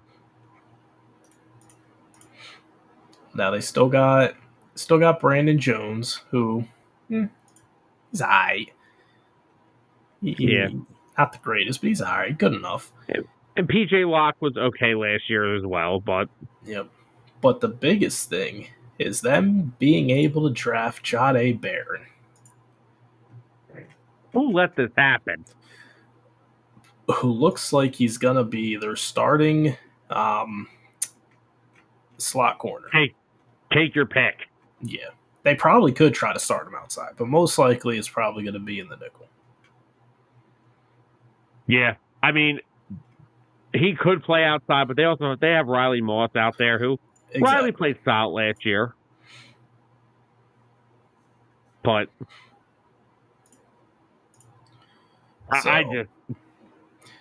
Now they still got Brandon Jones, who he's all right. Yeah. Not the greatest, but he's all right. Good enough. And P.J. Locke was okay last year as well, but... Yep. But the biggest thing is them being able to draft Jahdae Barron. Who let this happen? who looks like he's going to be their starting um, slot corner. Take your pick. Yeah. They probably could try to start him outside, but most likely it's probably going to be in the nickel. Yeah. I mean, he could play outside, but they have Riley Moss out there who Riley played solid last year. But I just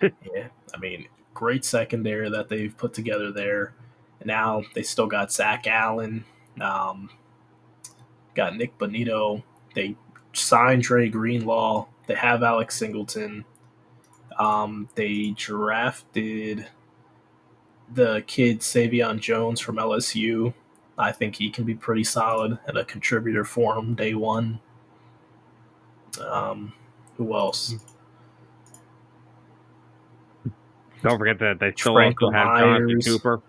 yeah, I mean, great secondary that they've put together there. And now they still got Zach Allen, got Nick Bonito. They signed Dre Greenlaw. They have Alex Singleton. They drafted the kid Savion Jones from LSU. I think he can be pretty solid and a contributor for him day one. Who else? Don't forget that they still also have Jonathan Cooper.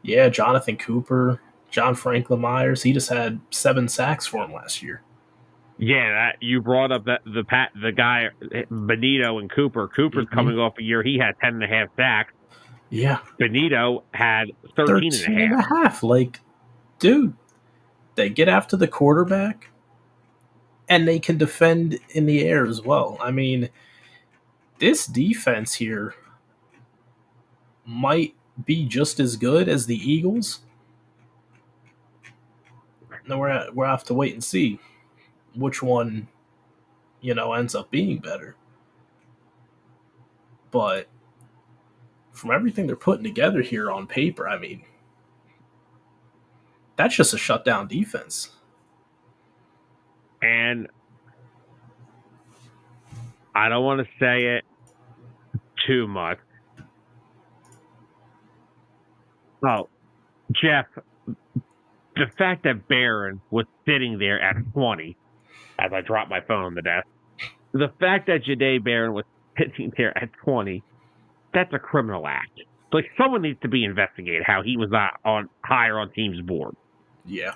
Yeah, Jonathan Cooper. John Franklin Myers. He just had 7 sacks for him last year. Yeah, you brought up the guy Benito and Cooper. Cooper's coming off a year he had 10.5 sacks. Yeah. Benito had 13.5. Like, dude, they get after the quarterback and they can defend in the air as well. I mean, this defense here might be just as good as the Eagles. No, we'll have to wait and see which one, ends up being better. But from everything they're putting together here on paper, I mean, that's just a shutdown defense. And I don't want to say it too much. Oh, Jeff, the fact that Barron was sitting there at 20, as I dropped my phone on the desk, the fact that Jahdae Barron was sitting there at 20, that's a criminal act. Like, someone needs to be investigated how he was not higher on team's board. Yeah.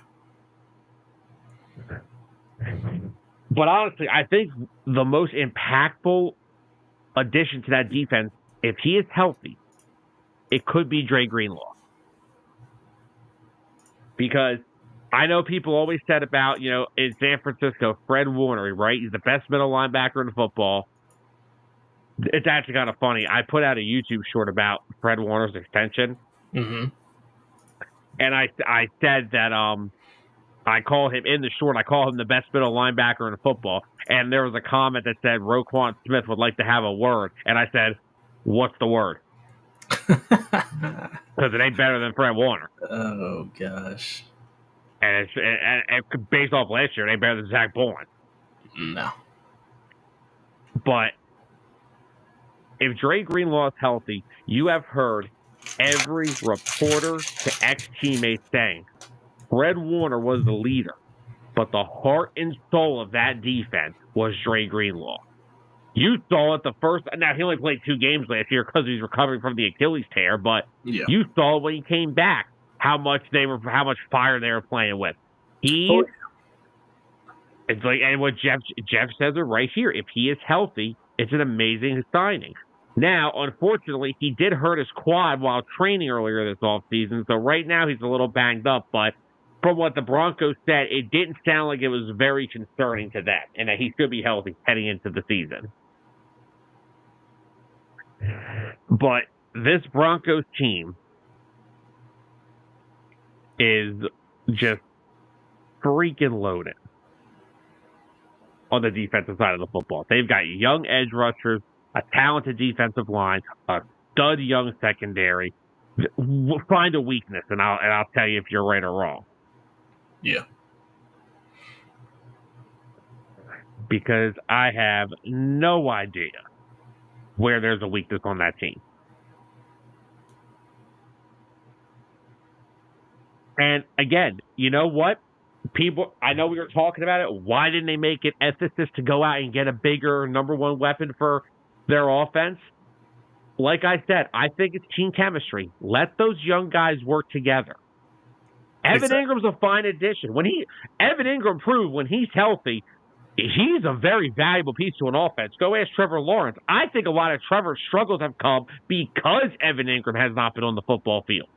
But honestly, I think the most impactful addition to that defense, if he is healthy, it could be Dre Greenlaw. Because I know people always said about, in San Francisco, Fred Warner, right? He's the best middle linebacker in football. It's actually kind of funny. I put out a YouTube short about Fred Warner's extension. Mm-hmm. And I said that I call him in the short, I call him the best middle linebacker in football. And there was a comment that said Roquan Smith would like to have a word. And I said, what's the word? Because it ain't better than Fred Warner. Oh, gosh. And it's based off last year, it ain't better than Zach Bowen. No. But if Dre Greenlaw is healthy, you have heard every reporter to ex-teammate saying Fred Warner was the leader, but the heart and soul of that defense was Dre Greenlaw. You saw it the first. Now, he only played 2 games last year because he's recovering from the Achilles tear, but you saw when he came back how much fire they were playing with. It's like, and what Jeff says it right here. If he is healthy, it's an amazing signing. Now, unfortunately, he did hurt his quad while training earlier this offseason, so right now he's a little banged up, but from what the Broncos said, it didn't sound like it was very concerning to them, and that he should be healthy heading into the season. But this Broncos team is just freaking loaded on the defensive side of the football. They've got young edge rushers, a talented defensive line, a stud young secondary. Find a weakness, and I'll tell you if you're right or wrong. Yeah. Because I have no idea where there's a weakness on that team. And again, you know what? I know we were talking about it. Why didn't they make it emphasis to go out and get a bigger number one weapon for their offense? Like I said, I think it's team chemistry. Let those young guys work together. Evan Ingram's a fine addition. Evan Ingram proved when he's healthy, he's a very valuable piece to an offense. Go ask Trevor Lawrence. I think a lot of Trevor's struggles have come because Evan Ingram has not been on the football field.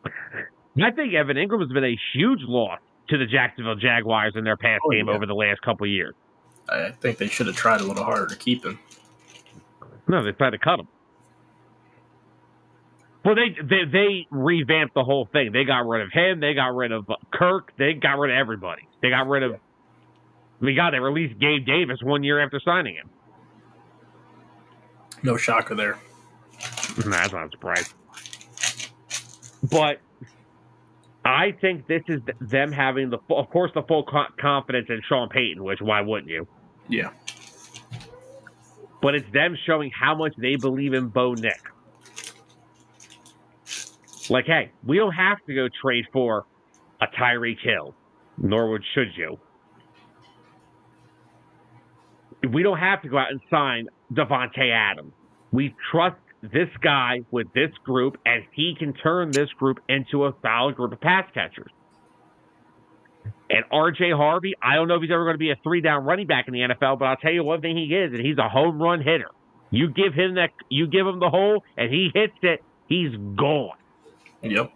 I think Evan Ingram has been a huge loss to the Jacksonville Jaguars in their pass game over the last couple of years. I think they should have tried a little harder to keep him. No, they tried to cut him. Well, they revamped the whole thing. They got rid of him. They got rid of Kirk. They got rid of everybody. They got rid of. They released Gabe Davis 1 year after signing him. No shocker there. Nah, that's not a surprise. But I think this is them having the full confidence in Sean Payton, which why wouldn't you? Yeah. But it's them showing how much they believe in Bo Nick. Like, hey, we don't have to go trade for a Tyreek Hill, nor should you. We don't have to go out and sign Devontae Adams. We trust this guy with this group, and he can turn this group into a solid group of pass catchers. And R.J. Harvey, I don't know if he's ever going to be a 3-down running back in the NFL, but I'll tell you one thing he is, and he's a home run hitter. You give him the hole, and he hits it, he's gone. Yep.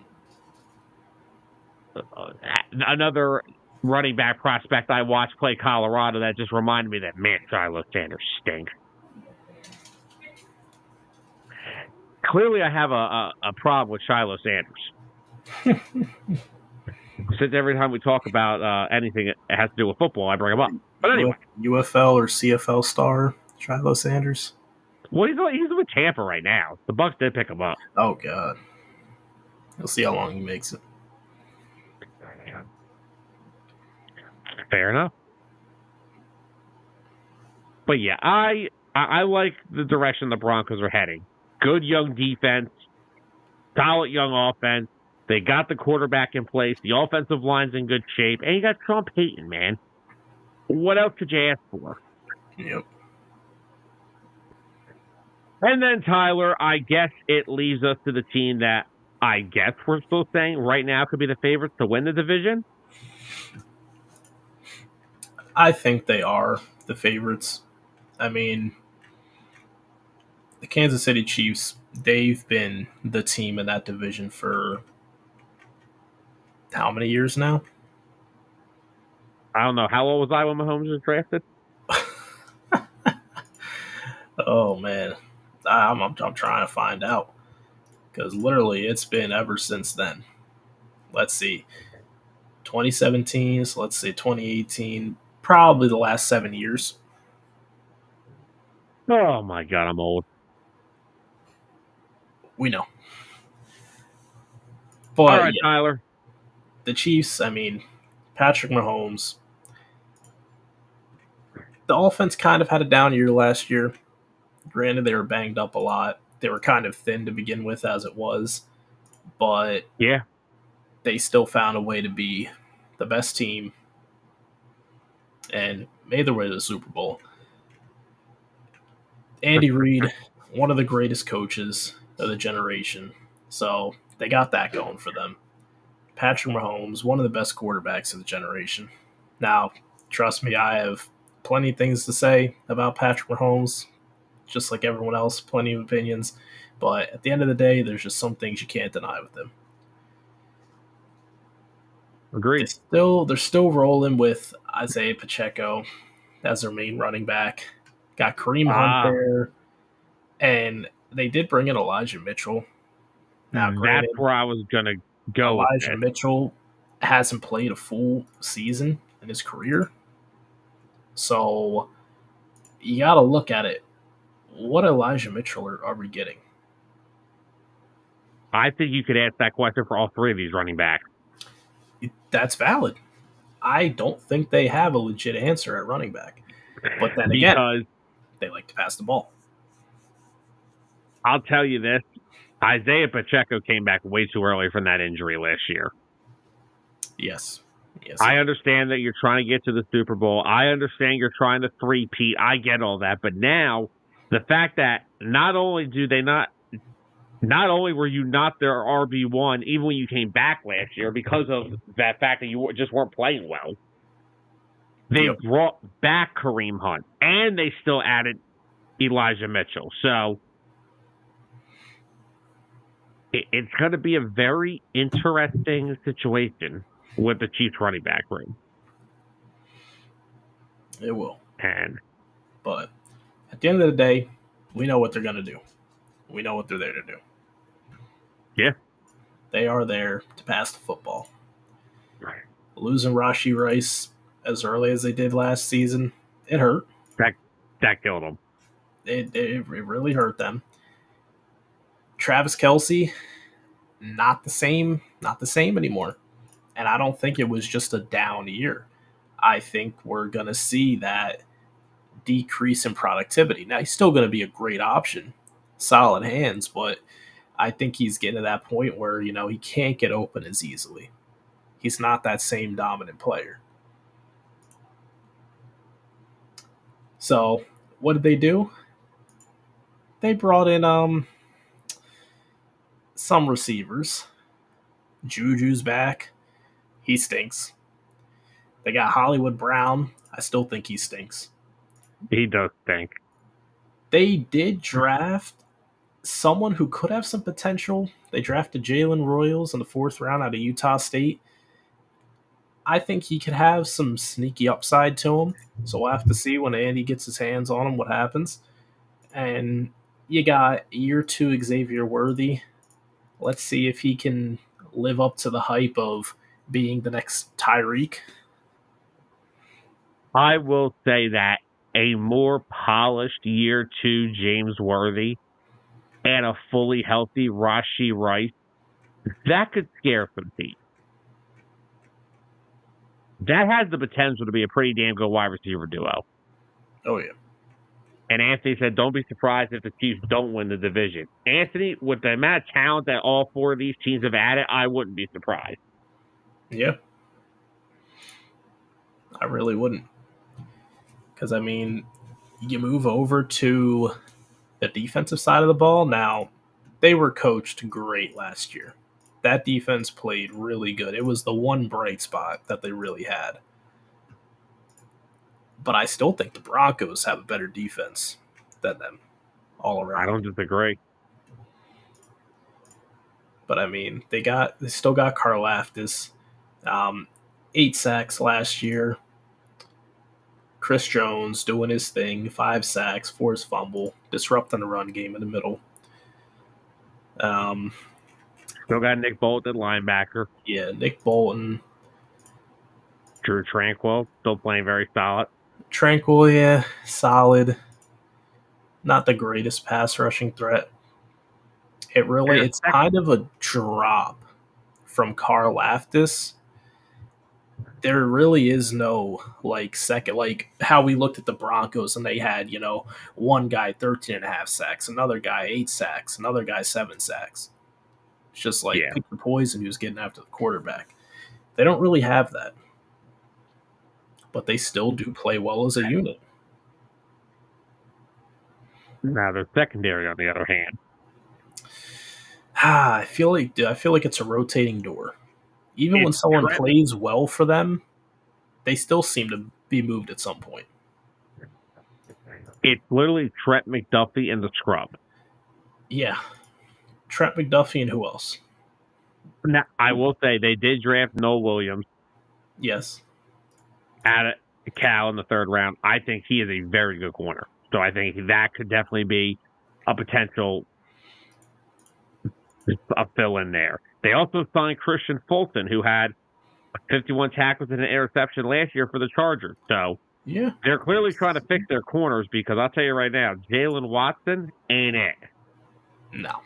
Another running back prospect I watched play Colorado that just reminded me that, man, Shiloh Sanders stinks. Clearly, I have a problem with Shiloh Sanders. Since every time we talk about anything that has to do with football, I bring him up. But anyway. UFL or CFL star Shiloh Sanders? Well, he's with Tampa right now. The Bucs did pick him up. Oh, God. We'll see how long he makes it. Fair enough. But yeah, I like the direction the Broncos are heading. Good young defense, solid young offense. They got the quarterback in place. The offensive line's in good shape. And you got Sean Payton, man. What else could you ask for? Yep. And then, Tyler, I guess it leaves us to the team that I guess we're still saying right now could be the favorites to win the division. I think they are the favorites. I mean, the Kansas City Chiefs, they've been the team in that division for how many years now? I don't know. How old was I when Mahomes was drafted? Oh, man. I'm trying to find out. Because literally it's been ever since then. Let's see. 2017, so let's say 2018. Probably the last 7 years. Oh, my God, I'm old. We know. But, all right, yeah, Tyler. The Chiefs, I mean, Patrick Mahomes. The offense kind of had a down year last year. Granted, they were banged up a lot. They were kind of thin to begin with as it was. But yeah, they still found a way to be the best team and made their way to the Super Bowl. Andy Reid, one of the greatest coaches of the generation. So they got that going for them. Patrick Mahomes, one of the best quarterbacks of the generation. Now, trust me, I have plenty of things to say about Patrick Mahomes, just like everyone else, plenty of opinions. But at the end of the day, there's just some things you can't deny with him. Agreed. They're still rolling with Isaiah Pacheco as their main running back. Got Kareem Hunt there. And they did bring in Elijah Mitchell. Now, granted, that's where I was going to go. Elijah Mitchell hasn't played a full season in his career. So you got to look at it. What Elijah Mitchell are we getting? I think you could ask that question for all three of these running backs. That's valid. I don't think they have a legit answer at running back. But then again, they like to pass the ball. I'll tell you this. Isaiah Pacheco came back way too early from that injury last year. Yes. I understand that you're trying to get to the Super Bowl. I understand you're trying to three-peat. I get all that. But now, the fact that not only were you not their RB1 even when you came back last year because of that fact that you just weren't playing well, They Yep. brought back Kareem Hunt, and they still added Elijah Mitchell. So it's going to be a very interesting situation with the Chiefs running back room. It will. And But at the end of the day, we know what they're going to do. We know what they're there to do. yeah, They are there to pass the football. Losing Rashee Rice as early as they did last season, it hurt. that killed them. It really hurt them. Travis Kelce, not the same anymore. And I don't think it was just a down year. I think we're going to see that decrease in productivity. Now, he's still going to be a great option, solid hands, but I think he's getting to that point where, he can't get open as easily. He's not that same dominant player. So, what did they do? They brought in some receivers. Juju's back. He stinks. They got Hollywood Brown. I still think he stinks. He does stink. They did draft someone who could have some potential. They drafted Jalen Royals in the 4th round out of Utah State. I think he could have some sneaky upside to him. So we'll have to see when Andy gets his hands on him what happens. And you got year 2 Xavier Worthy. Let's see if he can live up to the hype of being the next Tyreek. I will say that a more polished year 2 James Worthy and a fully healthy Rashee Rice, that could scare some teams. That has the potential to be a pretty damn good wide receiver duo. Oh, yeah. And Anthony said, don't be surprised if the Chiefs don't win the division. Anthony, with the amount of talent that all 4 of these teams have added, I wouldn't be surprised. Yeah. I really wouldn't. Because, you move over to the defensive side of the ball. Now, they were coached great last year. That defense played really good. It was the one bright spot that they really had. But I still think the Broncos have a better defense than them all around. I don't disagree. But they still got Karlaftis. 8 sacks last year. Chris Jones doing his thing, 5 sacks, forced fumble, disrupting the run game in the middle. Still got Nick Bolton, linebacker. Yeah, Nick Bolton. Drew Tranquil, still playing very solid. Tranquil, yeah, solid. Not the greatest pass rushing threat. It's kind of a drop from Karlaftis. There really is no second, how we looked at the Broncos and they had, one guy 13.5 sacks, another guy 8 sacks, another guy 7 sacks. It's just pick your poison who's getting after the quarterback. They don't really have that. But they still do play well as a unit. Now their secondary, on the other hand, I feel like it's a rotating door. Even when someone plays well for them, they still seem to be moved at some point. It's literally Trent McDuffie and the scrub. Yeah. Trent McDuffie and who else? Now, I will say they did draft Noah Williams. Yes. Out of Cal in the 3rd round. I think he is a very good corner. So I think that could definitely be a potential fill in there. They also signed Christian Fulton, who had 51 tackles and an interception last year for the Chargers. So yeah, they're clearly trying to fix their corners because I'll tell you right now, Jalen Watson ain't it. No.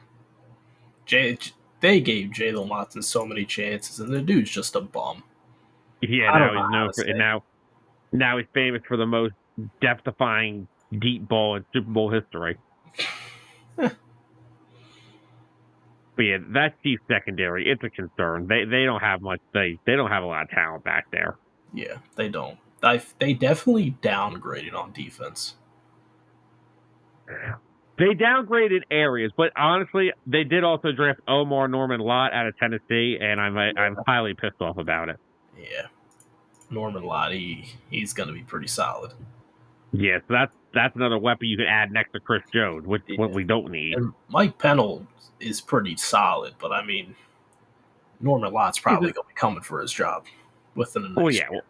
They gave Jalen Watson so many chances, and the dude's just a bum. Yeah, now he's famous for the most death-defying deep ball in Super Bowl history. But yeah, that Chiefs secondary, it's a concern. They don't have much. They don't have a lot of talent back there. Yeah, they don't. They definitely downgraded on defense. They downgraded areas, but honestly, they did also draft Omar Norman Lott out of Tennessee, and I'm highly pissed off about it. Yeah. Norman Lott, he's going to be pretty solid. Yeah, so that's another weapon you can add next to Chris Jones, which Yeah. what we don't need. And Mike Pennell is pretty solid, but I mean, Norman Lott's probably going to be coming for his job within the Oh next yeah, year.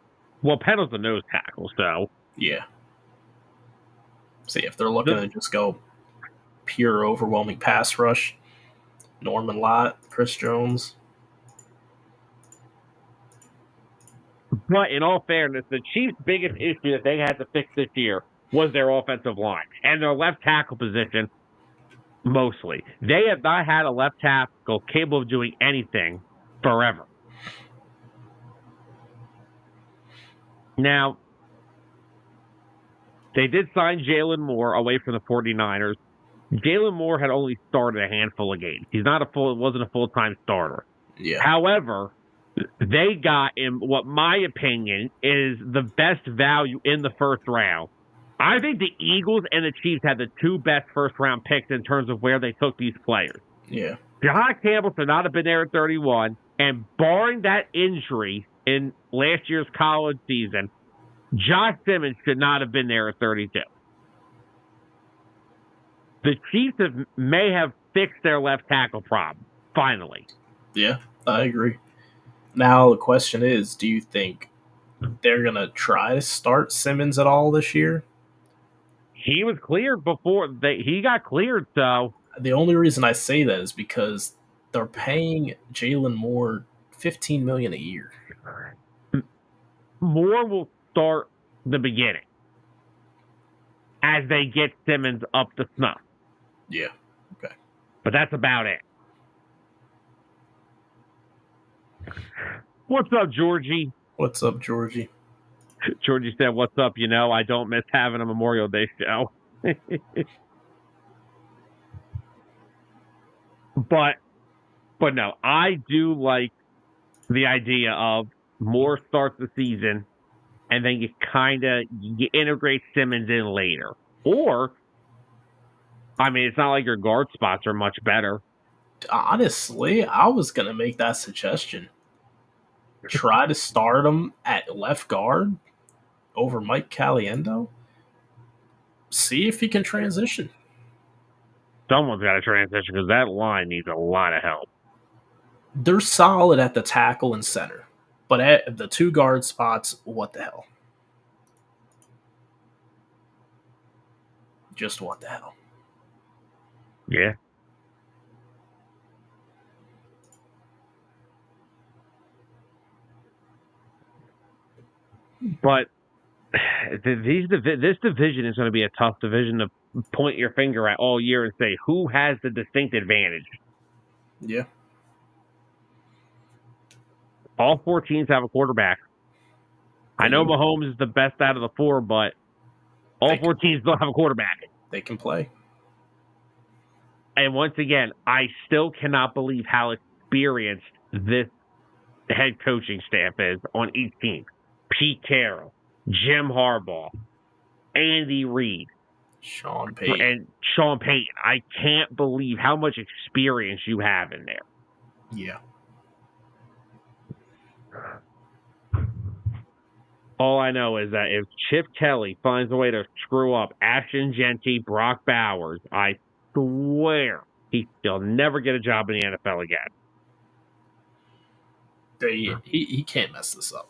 well Pennell's a nose tackle, so Yeah. See, if they're looking to just go pure overwhelming pass rush, Norman Lott, Chris Jones. But in all fairness, the Chiefs' biggest issue that they had to fix this year was their offensive line and their left tackle position. Mostly, they have not had a left tackle capable of doing anything forever. Now, they did sign Jalen Moore away from the 49ers. Jalen Moore had only started a handful of games. Wasn't a full-time starter. Yeah. However, they got in what my opinion is the best value in the first round. I think the Eagles and the Chiefs had the two best first-round picks in terms of where they took these players. Yeah. Josh Campbell should not have been there at 31, and barring that injury in last year's college season, Josh Simmons should not have been there at 32. The Chiefs may have fixed their left tackle problem, finally. Yeah, I agree. Now, the question is, do you think they're going to try to start Simmons at all this year? He was cleared before he got cleared, so. The only reason I say that is because they're paying Jalen Moore $15 million a year. Moore will start the beginning as they get Simmons up to snuff. Yeah. Okay. But that's about it. What's up, Georgie? What's up, Georgie? Georgie said, "What's up? You know, I don't miss having a Memorial Day show." But no, I do like the idea of Moore starts the season, and then you integrate Simmons in later. Or, I mean, it's not like your guard spots are much better. Honestly, I was going to make that suggestion. Try to start him at left guard over Mike Caliendo. See if he can transition. Someone's got to transition because that line needs a lot of help. They're solid at the tackle and center, but at the two guard spots, what the hell? Just what the hell? Yeah. But this division is going to be a tough division to point your finger at all year and say who has the distinct advantage. Yeah. All four teams have a quarterback. I know Mahomes is the best out of the four, but all four teams don't have a quarterback. They can play. And once again, I still cannot believe how experienced this head coaching staff is on each team. Pete Carroll, Jim Harbaugh, Andy Reid, Sean Payton. And Sean Payton. I can't believe how much experience you have in there. Yeah. All I know is that if Chip Kelly finds a way to screw up Ashton Genty, Brock Bowers, I swear he'll never get a job in the NFL again. He can't mess this up.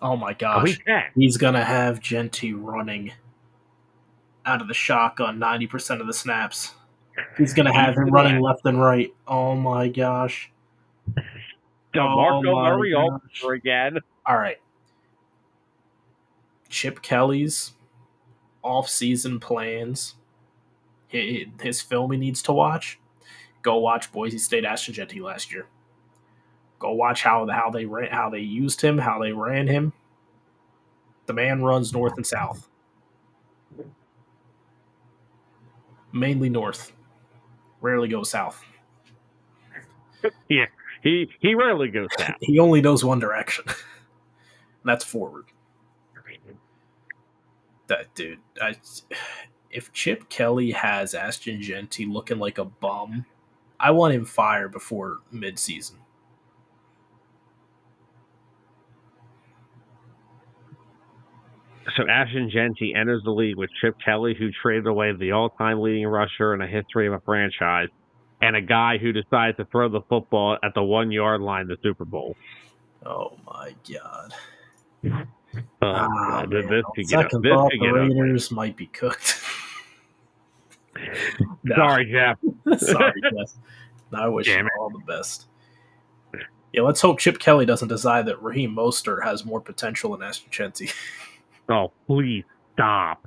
Oh my gosh. Oh, he can. He's going to have Genty running out of the shotgun 90% of the snaps. He's going to have him running left and right. Oh my gosh. DeMarco Murray over again. All right. Chip Kelly's off-season plans. His film he needs to watch. Go watch Boise State Ashton Genty last year. Go watch how they used him, how they ran him. The man runs north and south. Mainly north. Rarely goes south. Yeah, he rarely goes south. He only knows one direction. That's forward. That dude. If Chip Kelly has Ashton Genty looking like a bum, I want him fired before midseason. So Ashton Genty enters the league with Chip Kelly, who traded away the all-time leading rusher in the history of a franchise, and a guy who decides to throw the football at the 1 yard line in the Super Bowl. Oh my god. God, Man. this On could second this thought, could the get ugly. Raiders might be cooked. Sorry, Jeff. Sorry, Jeff. I wish Damn you all the best. Yeah, let's hope Chip Kelly doesn't decide that Raheem Mostert has more potential than Ashton Genty. Oh, please stop.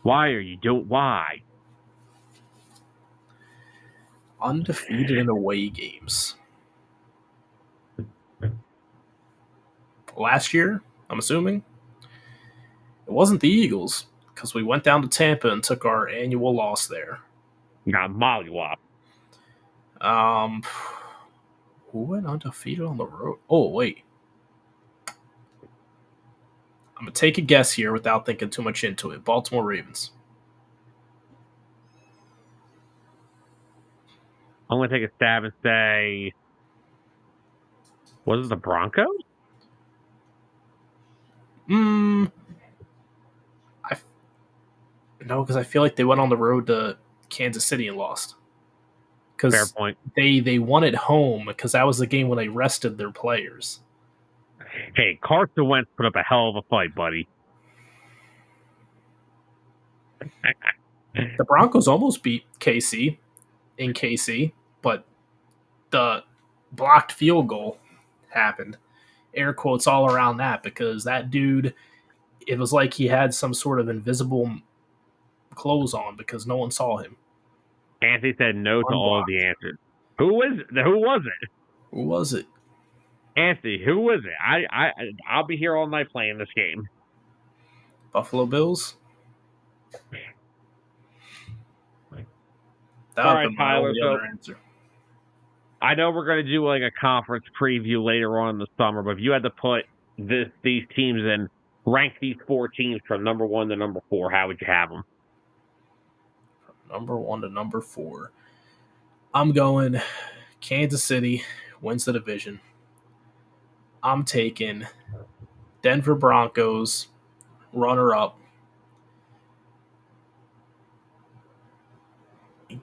Why are you doing? Why? Undefeated in away games. Last year, I'm assuming, it wasn't the Eagles because we went down to Tampa and took our annual loss there. Got mollywop. Who went undefeated on the road? Oh, wait. I'm going to take a guess here without thinking too much into it. Baltimore Ravens. I'm going to take a stab and say, was it the Broncos? No, because I feel like they went on the road to Kansas City and lost. Fair Because point. they won at home because that was the game when they rested their players. Hey, Carson Wentz put up a hell of a fight, buddy. The Broncos almost beat KC in KC, but the blocked field goal happened. Air quotes all around that because that dude, it was like he had some sort of invisible clothes on because no one saw him. Anthony said no to all of the answers. Who was it? Who was it? Anthony, who was it? I'll be here all night playing this game. Buffalo Bills? That All would right, be my Tyler, only other answer. I know we're going to do like a conference preview later on in the summer, but if you had to put these teams in, rank these 4 teams from number 1 to number 4, how would you have them? Number 1 to number 4. I'm going Kansas City wins the division. I'm taking Denver Broncos, runner-up.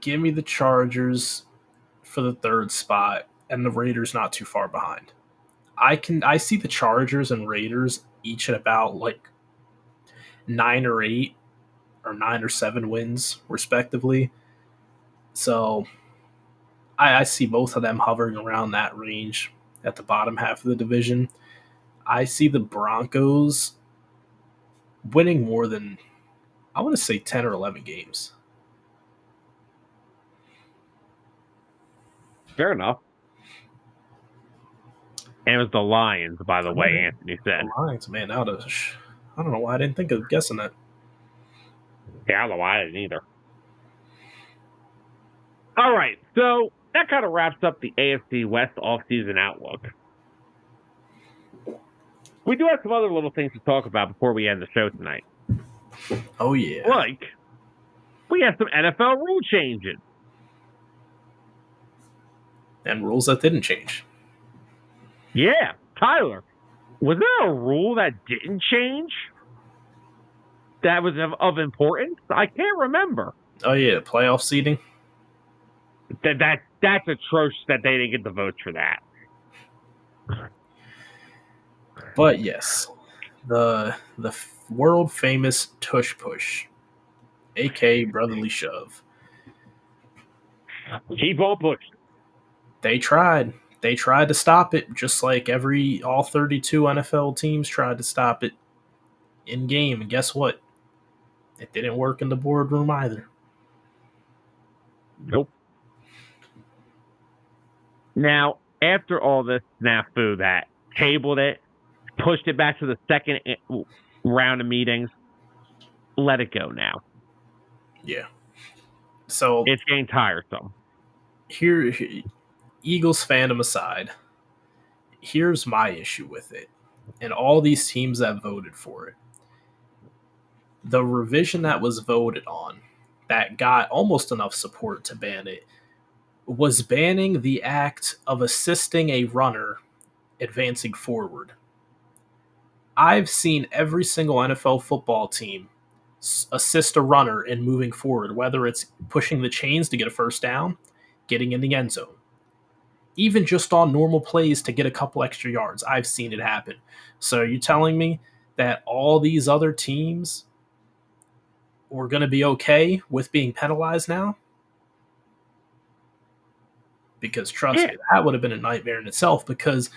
Give me the Chargers for the 3rd spot, and the Raiders not too far behind. I see the Chargers and Raiders each at about like 9 or 8 or 9 or 7 wins, respectively. So I see both of them hovering around that range at the bottom half of the division. I see the Broncos winning more than, I want to say, 10 or 11 games. Fair enough. And it was the Lions, by the way, Anthony said. The Lions, man, I don't know why I didn't think of guessing that. Yeah, I don't know why I didn't either. All right, so that kind of wraps up the AFC West offseason outlook. We do have some other little things to talk about before we end the show tonight. Oh, yeah. Like, we have some NFL rule changes. And rules that didn't change. Yeah, Tyler, was there a rule that didn't change that was of importance? I can't remember. Oh, yeah, playoff seeding. That's atrocious that they didn't get the votes for that. But yes, the world famous tush push, aka brotherly shove. Keep on pushing. They tried. They tried to stop it, just like all 32 NFL teams tried to stop it in game. And guess what? It didn't work in the boardroom either. Nope. Now, after all this snafu that tabled it, pushed it back to the second round of meetings, let it go now. Yeah. So it's getting tiresome. Here, Eagles fandom aside, here's my issue with it, and all these teams that voted for it. The revision that was voted on that got almost enough support to ban it was banning the act of assisting a runner advancing forward. I've seen every single NFL football team assist a runner in moving forward, whether it's pushing the chains to get a first down, getting in the end zone, even just on normal plays to get a couple extra yards. I've seen it happen. So you're telling me that all these other teams were going to be okay with being penalized now? Because trust me, that would have been a nightmare in itself, because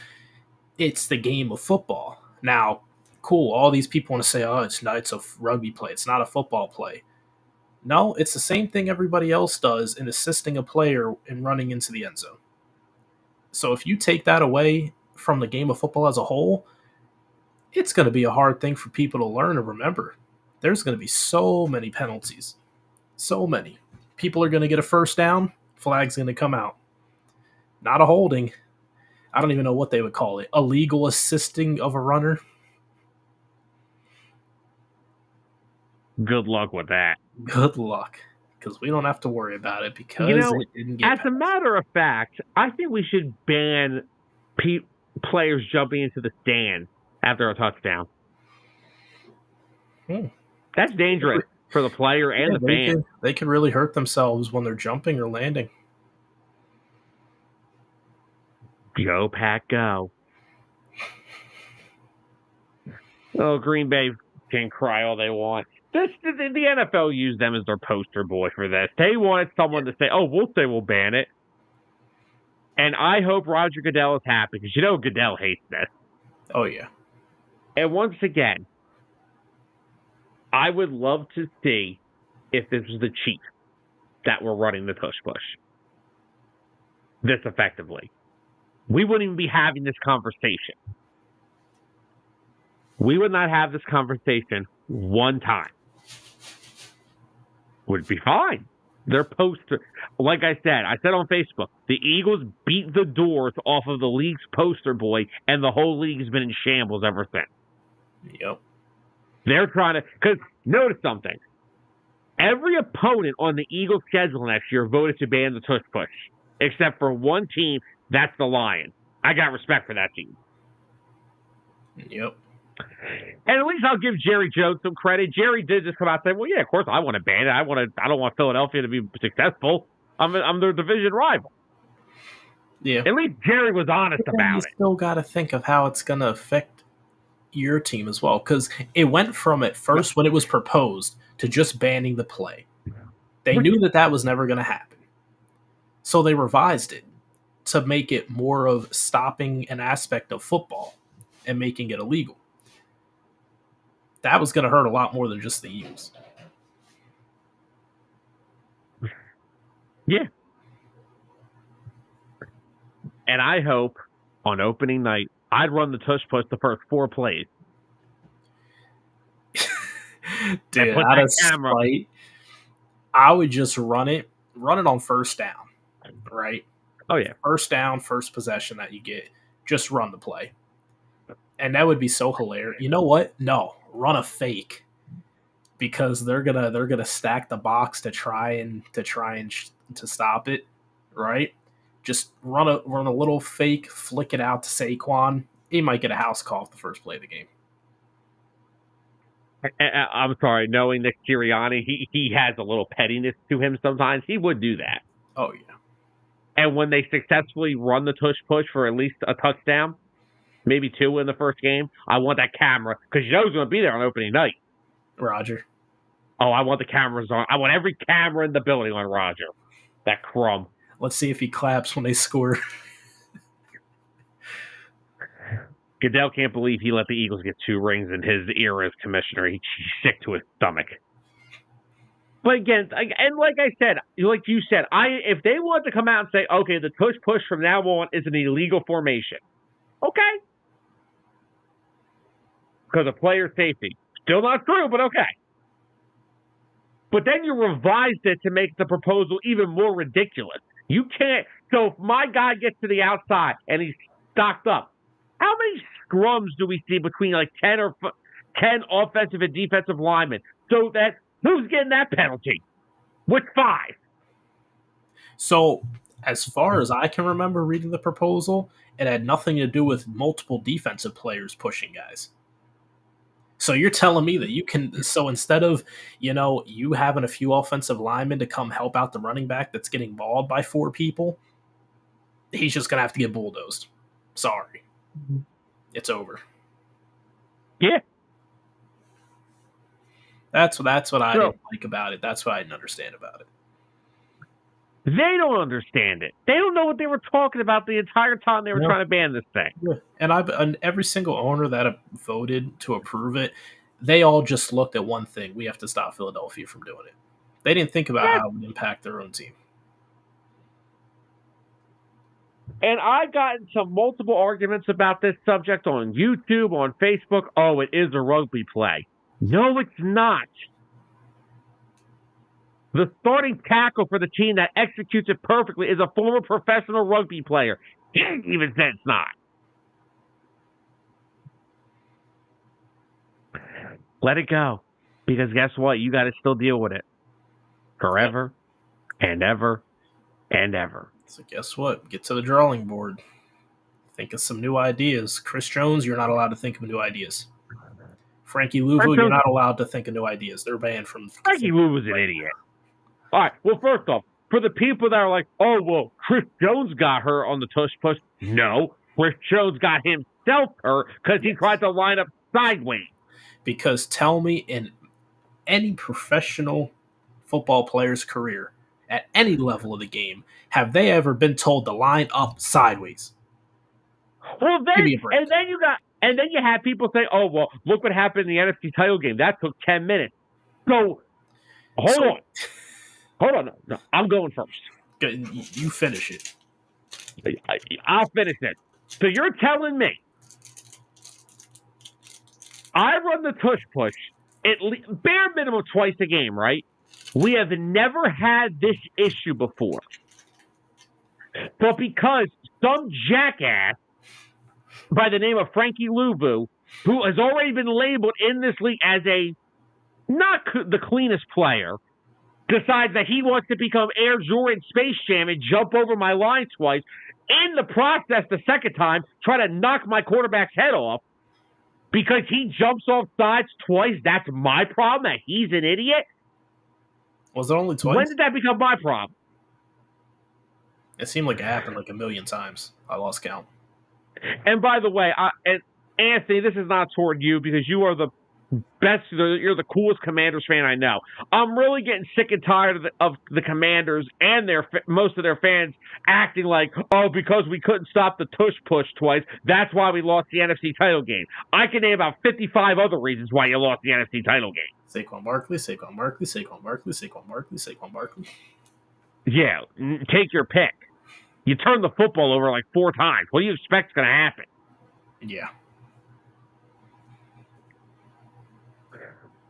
it's the game of football. Now, cool, all these people want to say, oh, it's a rugby play, it's not a football play. No, it's the same thing everybody else does in assisting a player in running into the end zone. So if you take that away from the game of football as a whole, it's going to be a hard thing for people to learn and remember. There's going to be so many penalties. So many. People are going to get a first down, flag's going to come out. Not a holding. I don't even know what they would call it. Illegal assisting of a runner. Good luck with that. Good luck. Because we don't have to worry about it, because it didn't get as a matter of fact, I think we should ban players jumping into the stands after a touchdown. That's dangerous for the player and the fan. They could really hurt themselves when they're jumping or landing. Go, Pack, go. Oh, Green Bay can cry all they want. The NFL used them as their poster boy for this. They wanted someone to say, oh, we'll say we'll ban it. And I hope Roger Goodell is happy, because Goodell hates this. Oh, yeah. And once again, I would love to see if this was the Chiefs that were running the push this effectively. We wouldn't even be having this conversation. We would not have this conversation one time. Would be fine. Their poster, like I said on Facebook, the Eagles beat the doors off of the league's poster boy, and the whole league's been in shambles ever since. Yep. They're trying to, because notice something. Every opponent on the Eagles' schedule next year voted to ban the tush push, except for one team. That's the Lions. I got respect for that team. Yep. And at least I'll give Jerry Jones some credit. Jerry did just come out and say, well, yeah, of course I want to ban it. I don't want Philadelphia to be successful. I'm their division rival. Yeah. At least Jerry was honest about it. You still got to think of how it's going to affect your team as well, because it went from, at first when it was proposed, to just banning the play. They knew that was never going to happen. So they revised it to make it more of stopping an aspect of football and making it illegal. That was going to hurt a lot more than just the Eagles. Yeah. And I hope on opening night, I'd run the tush push the first 4 plays. Dude, out of spite, I would just run it on first down, right? Oh, yeah. First down, first possession that you get, just run the play. And that would be so hilarious. You know what? No, run a fake, because they're gonna stack the box to try and stop it, right? Just run a little fake, flick it out to Saquon. He might get a house call off the first play of the game. I'm sorry, knowing Nick Sirianni, he has a little pettiness to him sometimes. He would do that. Oh, yeah. And when they successfully run the tush push for at least a touchdown, maybe 2 in the first game, I want that camera, because who's going to be there on opening night. Roger. Oh, I want the cameras on. I want every camera in the building on Roger. That crumb. Let's see if he claps when they score. Goodell can't believe he let the Eagles get 2 rings in his era as commissioner. He's sick to his stomach. But again, and like I said, like you said, if they want to come out and say, okay, the tush push from now on is an illegal formation, okay. Because of player safety. Still not true, but okay. But then you revised it to make the proposal even more ridiculous. You can't. So if my guy gets to the outside and he's stocked up, how many scrums do we see between like 10 offensive and defensive linemen? So that who's getting that penalty? With 5? So as far as I can remember reading the proposal, it had nothing to do with multiple defensive players pushing guys. So you're telling me that you can, so instead of, you having a few offensive linemen to come help out the running back that's getting mauled by 4 people, he's just going to have to get bulldozed. Sorry. It's over. Yeah. That's what I didn't like about it. That's what I didn't understand about it. They don't understand it. They don't know what they were talking about the entire time they were trying to ban this thing. And every single owner that voted to approve it, they all just looked at one thing: we have to stop Philadelphia from doing it. They didn't think about how it would impact their own team. And I got into multiple arguments about this subject on YouTube, on Facebook. Oh, it is a rugby play. No, it's not. The starting tackle for the team that executes it perfectly is a former professional rugby player. He even said it's not. Let it go. Because guess what? You got to still deal with it. Forever and ever and ever. So guess what? Get to the drawing board. Think of some new ideas. Chris Jones, you're not allowed to think of new ideas. Frankie Louvu, you're not allowed to think of new ideas. They're banned from... Frankie Louvu's an idiot. All right, well, first off, for the people that are like, oh, well, Chris Jones got hurt on the tush push. No, Chris Jones got himself hurt because he tried to line up sideways. Because tell me, in any professional football player's career, at any level of the game, have they ever been told to line up sideways? Well, then you have people say, oh, well, look what happened in the NFC title game. That took 10 minutes. So, hold on. No, I'm going first. You finish it. I'll finish it. So you're telling me I run the tush push at least, bare minimum twice a game, right? We have never had this issue before. But because some jackass by the name of Frankie Louvu, who has already been labeled in this league as a not the cleanest player, decides that he wants to become Air Jordan Space Jam and jump over my line twice, in the process the second time, try to knock my quarterback's head off because he jumps off sides twice, that's my problem, that he's an idiot? Was it only twice? When did that become my problem? It seemed like it happened like a million times. I lost count. And by the way, and Anthony, this is not toward you because you are the best, you're the coolest Commanders fan I know. I'm really getting sick and tired of the Commanders and most of their fans acting like, oh, because we couldn't stop the tush push twice, that's why we lost the NFC title game. I can name about 55 other reasons why you lost the NFC title game. Saquon Barkley. Yeah, take your pick. You turned the football over like 4 times. What do you expect is going to happen? Yeah.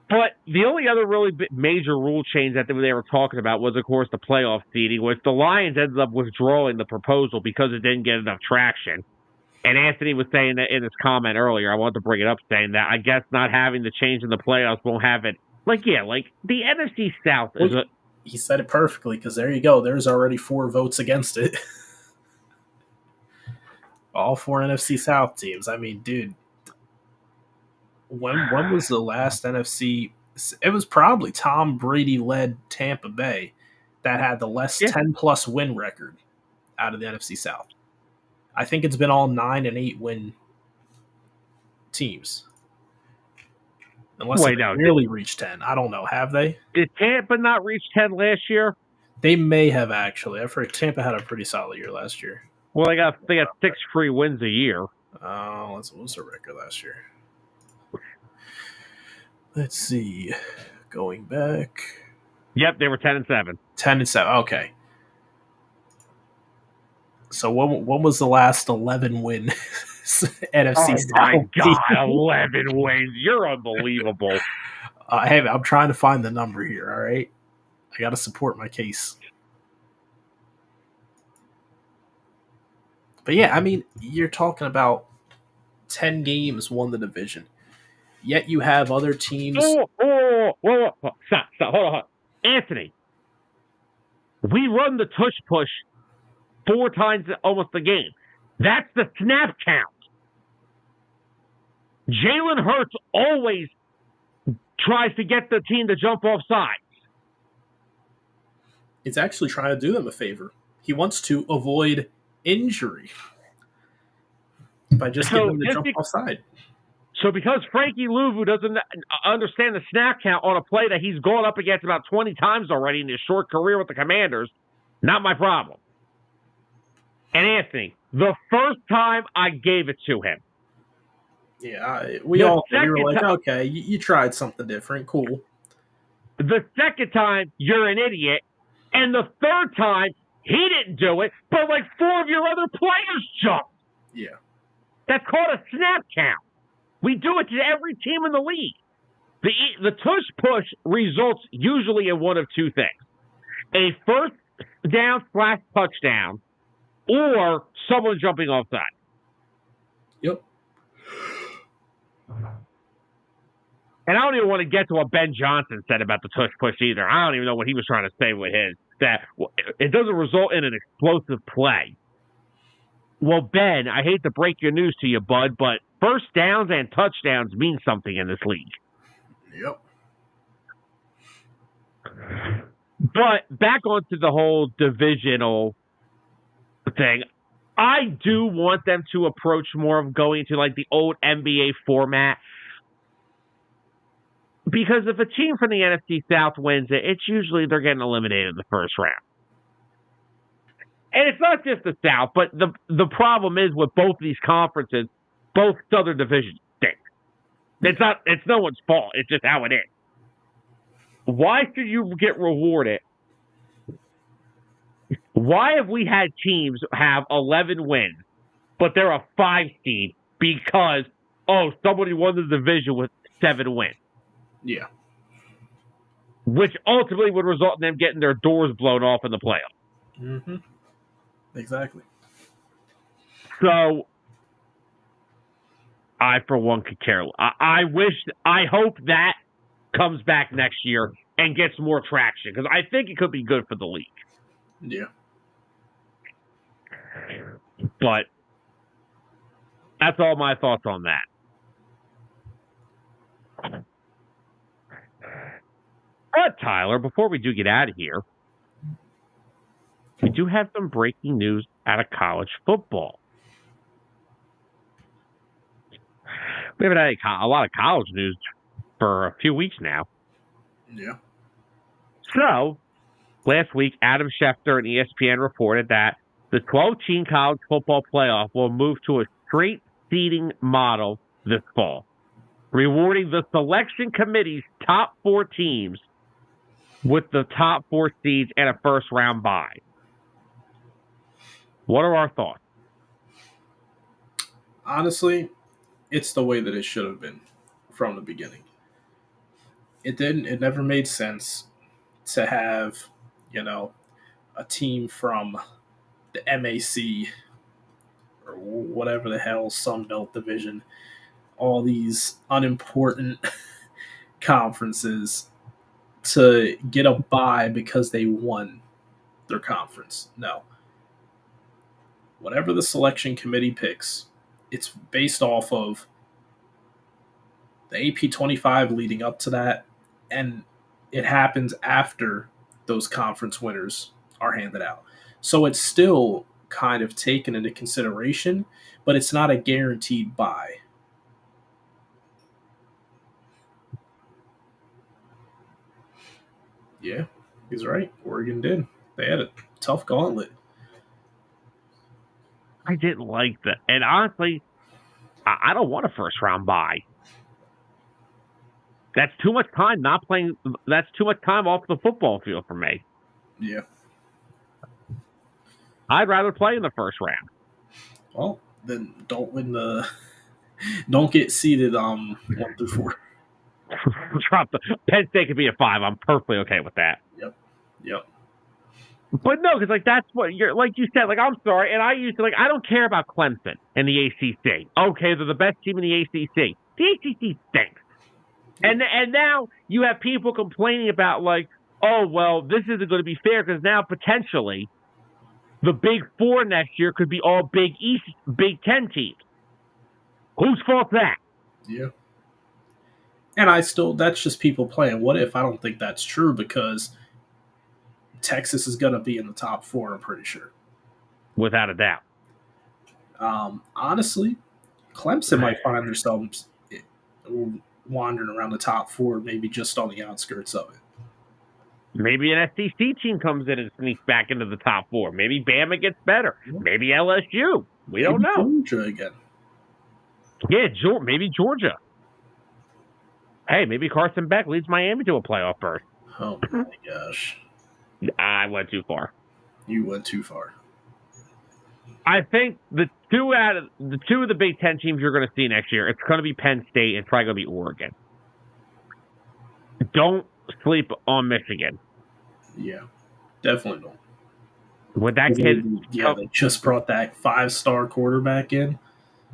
But the only other really major rule change that they were talking about was, of course, the playoff seeding, which the Lions ended up withdrawing the proposal because it didn't get enough traction. And Anthony was saying that in his comment earlier, I wanted to bring it up, saying that I guess not having the change in the playoffs won't have it. Like the NFC South is he said it perfectly, because there you go. There's already 4 votes against it. All 4 NFC South teams. I mean, dude, when was the last NFC? It was probably Tom Brady-led Tampa Bay that had the less 10-plus win record out of the NFC South. I think it's been all 9 and 8 win teams. Unless they really reached 10. I don't know. Have they? Did Tampa not reach 10 last year? They may have, actually. I've heard Tampa had a pretty solid year last year. Well, they got 6 free wins a year. What was their record last year? Let's see. Going back. Yep, they were 10-7. 10-7. Okay. So when was the last 11 win NFC South? Oh my God, 11 wins! You're unbelievable. Hey, I'm trying to find the number here. All right, I got to support my case. But yeah, I mean, you're talking about 10 games won the division. Yet you have other teams. Whoa. Stop. Hold on. Anthony, we run the tush push 4 times almost a game. That's the snap count. Jalen Hurts always tries to get the team to jump off sides. It's actually trying to do them a favor. He wants to avoid injury by just getting them to jump offside. So because Frankie Louvu doesn't understand the snap count on a play that he's gone up against about 20 times already in his short career with the Commanders, not my problem. And Anthony, the first time I gave it to him. Yeah, we were like, okay, you tried something different. Cool. The second time, you're an idiot. And the third time, he didn't do it, but like 4 of your other players jumped. Yeah. That's called a snap count. We do it to every team in the league. The tush push results usually in one of two things. A first down / touchdown or someone jumping offside. Yep. And I don't even want to get to what Ben Johnson said about the tush push either. I don't even know what he was trying to say with his. That it doesn't result in an explosive play. Well, Ben, I hate to break your news to you, bud, but first downs and touchdowns mean something in this league. Yep. But back onto the whole divisional thing, I do want them to approach more of going to like the old NBA format. Because if a team from the NFC South wins it, it's usually they're getting eliminated in the first round. And it's not just the South, but the problem is with both these conferences, both Southern divisions stink. It's no one's fault. It's just how it is. Why should you get rewarded? Why have we had teams have 11 wins, but they're a 5 seed because, somebody won the division with 7 wins? Yeah. Which ultimately would result in them getting their doors blown off in the playoffs. Mm-hmm. Exactly. So, I, for one, could care. I hope that comes back next year and gets more traction because I think it could be good for the league. Yeah. But that's all my thoughts on that. But, Tyler, before we do get out of here, we do have some breaking news out of college football. We haven't had a lot of college news for a few weeks now. Yeah. So, last week, Adam Schefter and ESPN reported that the 12-team college football playoff will move to a straight seeding model this fall, rewarding the selection committee's top 4 teams with the top 4 seeds and a first-round bye. What are our thoughts? Honestly, it's the way that it should have been from the beginning. It never made sense to have, a team from the MAC or whatever the hell, Sun Belt Division, all these unimportant conferences to get a bye because they won their conference. No. Whatever the selection committee picks, it's based off of the AP 25 leading up to that, and it happens after those conference winners are handed out. So it's still kind of taken into consideration, but it's not a guaranteed bye. Yeah, he's right. Oregon did. They had a tough gauntlet. I didn't like that. And honestly, I don't want a first-round bye. That's too much time not playing. That's too much time off the football field for me. Yeah. I'd rather play in the first round. Well, then don't get seeded 1 through 4. Drop the Penn State could be a 5. I'm perfectly okay with that. Yep. But no, because that's what you're like. You said, I'm sorry, and I used to I don't care about Clemson and the ACC. Okay, they're the best team in the ACC. The ACC stinks, and now you have people complaining about this isn't going to be fair because now potentially the Big 4 next year could be all Big East, Big 10 teams. Whose fault's that? Yeah. And that's just people playing what if. I don't think that's true because Texas is going to be in the top 4, I'm pretty sure. Without a doubt. Honestly, Clemson might find themselves wandering around the top 4, maybe just on the outskirts of it. Maybe an SEC team comes in and sneaks back into the top 4. Maybe Bama gets better. Maybe LSU. We don't know. Georgia again. Yeah, maybe Georgia. Hey, maybe Carson Beck leads Miami to a playoff berth. Oh my gosh. I went too far. You went too far. I think the two of the Big Ten teams you're going to see next year, it's going to be Penn State and it's probably going to be Oregon. Don't sleep on Michigan. Yeah, definitely don't. With that kid, they just brought that 5-star quarterback in.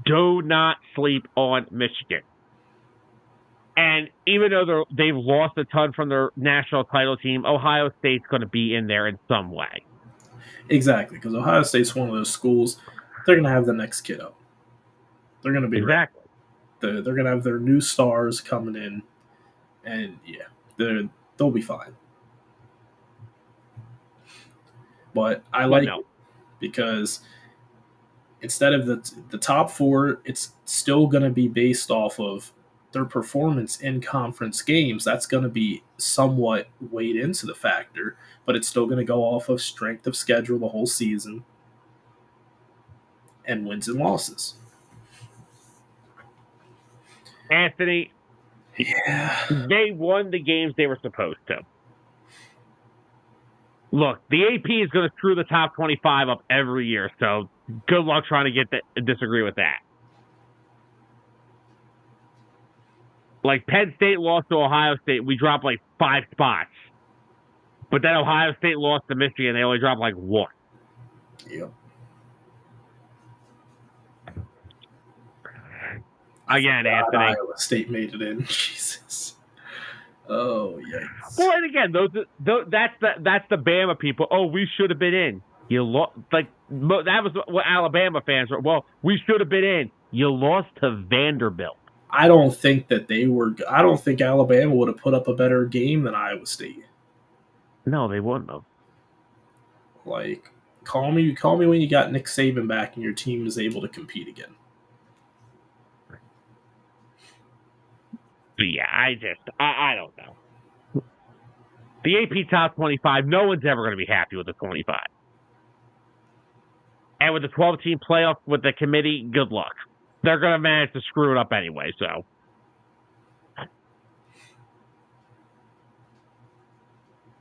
Do not sleep on Michigan. And even though they've lost a ton from their national title team, Ohio State's going to be in there in some way. Exactly, because Ohio State's one of those schools, they're going to have the next kid up. They're going to be exactly. They're going to have their new stars coming in, and yeah, they'll be fine. But I like it because instead of the top 4, it's still going to be based off of their performance in conference games. That's going to be somewhat weighed into the factor, but it's still going to go off of strength of schedule the whole season and wins and losses. Anthony, they won the games they were supposed to. Look, the AP is going to screw the top 25 up every year, so good luck trying to disagree with that. Like, Penn State lost to Ohio State. We dropped, 5 spots. But then Ohio State lost to Michigan. They only dropped, 1. Yep. Again, Anthony. Iowa State made it in. Jesus. Oh, yikes. Well, and again, that's the Bama people. Oh, we should have been in. You lost. That was what Alabama fans were. Well, we should have been in. You lost to Vanderbilt. I don't think Alabama would have put up a better game than Iowa State. No, they wouldn't have. Call me when you got Nick Saban back and your team is able to compete again. Yeah, I don't know. The AP top 25, no one's ever going to be happy with the 25. And with the 12-team playoff with the committee, good luck. They're going to manage to screw it up anyway, so.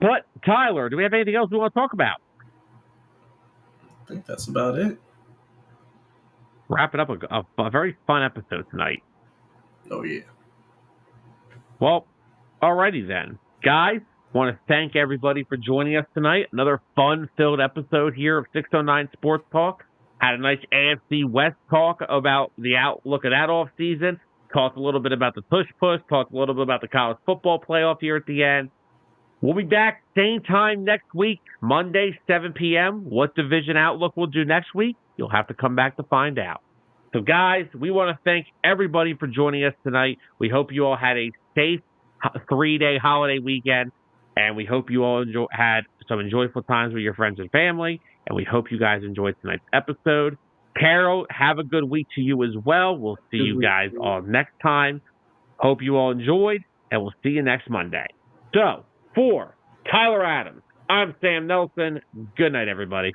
But, Tyler, do we have anything else we want to talk about? I think that's about it. Wrapping up a very fun episode tonight. Oh, yeah. Well, alrighty then. Guys, want to thank everybody for joining us tonight. Another fun-filled episode here of 609 Sports Talk. Had a nice AFC West talk about the outlook of that offseason. Talked a little bit about the push-push. Talked a little bit about the college football playoff here at the end. We'll be back same time next week, Monday, 7 p.m. What division outlook we'll do next week, you'll have to come back to find out. So, guys, we want to thank everybody for joining us tonight. We hope you all had a safe 3-day holiday weekend, and we hope you all had some enjoyable times with your friends and family, and we hope you guys enjoyed tonight's episode. Carol, have a good week to you as well. We'll see you guys all next time. Hope you all enjoyed, and we'll see you next Monday. So, for Tyler Adams, I'm Sam Nelson. Good night, everybody.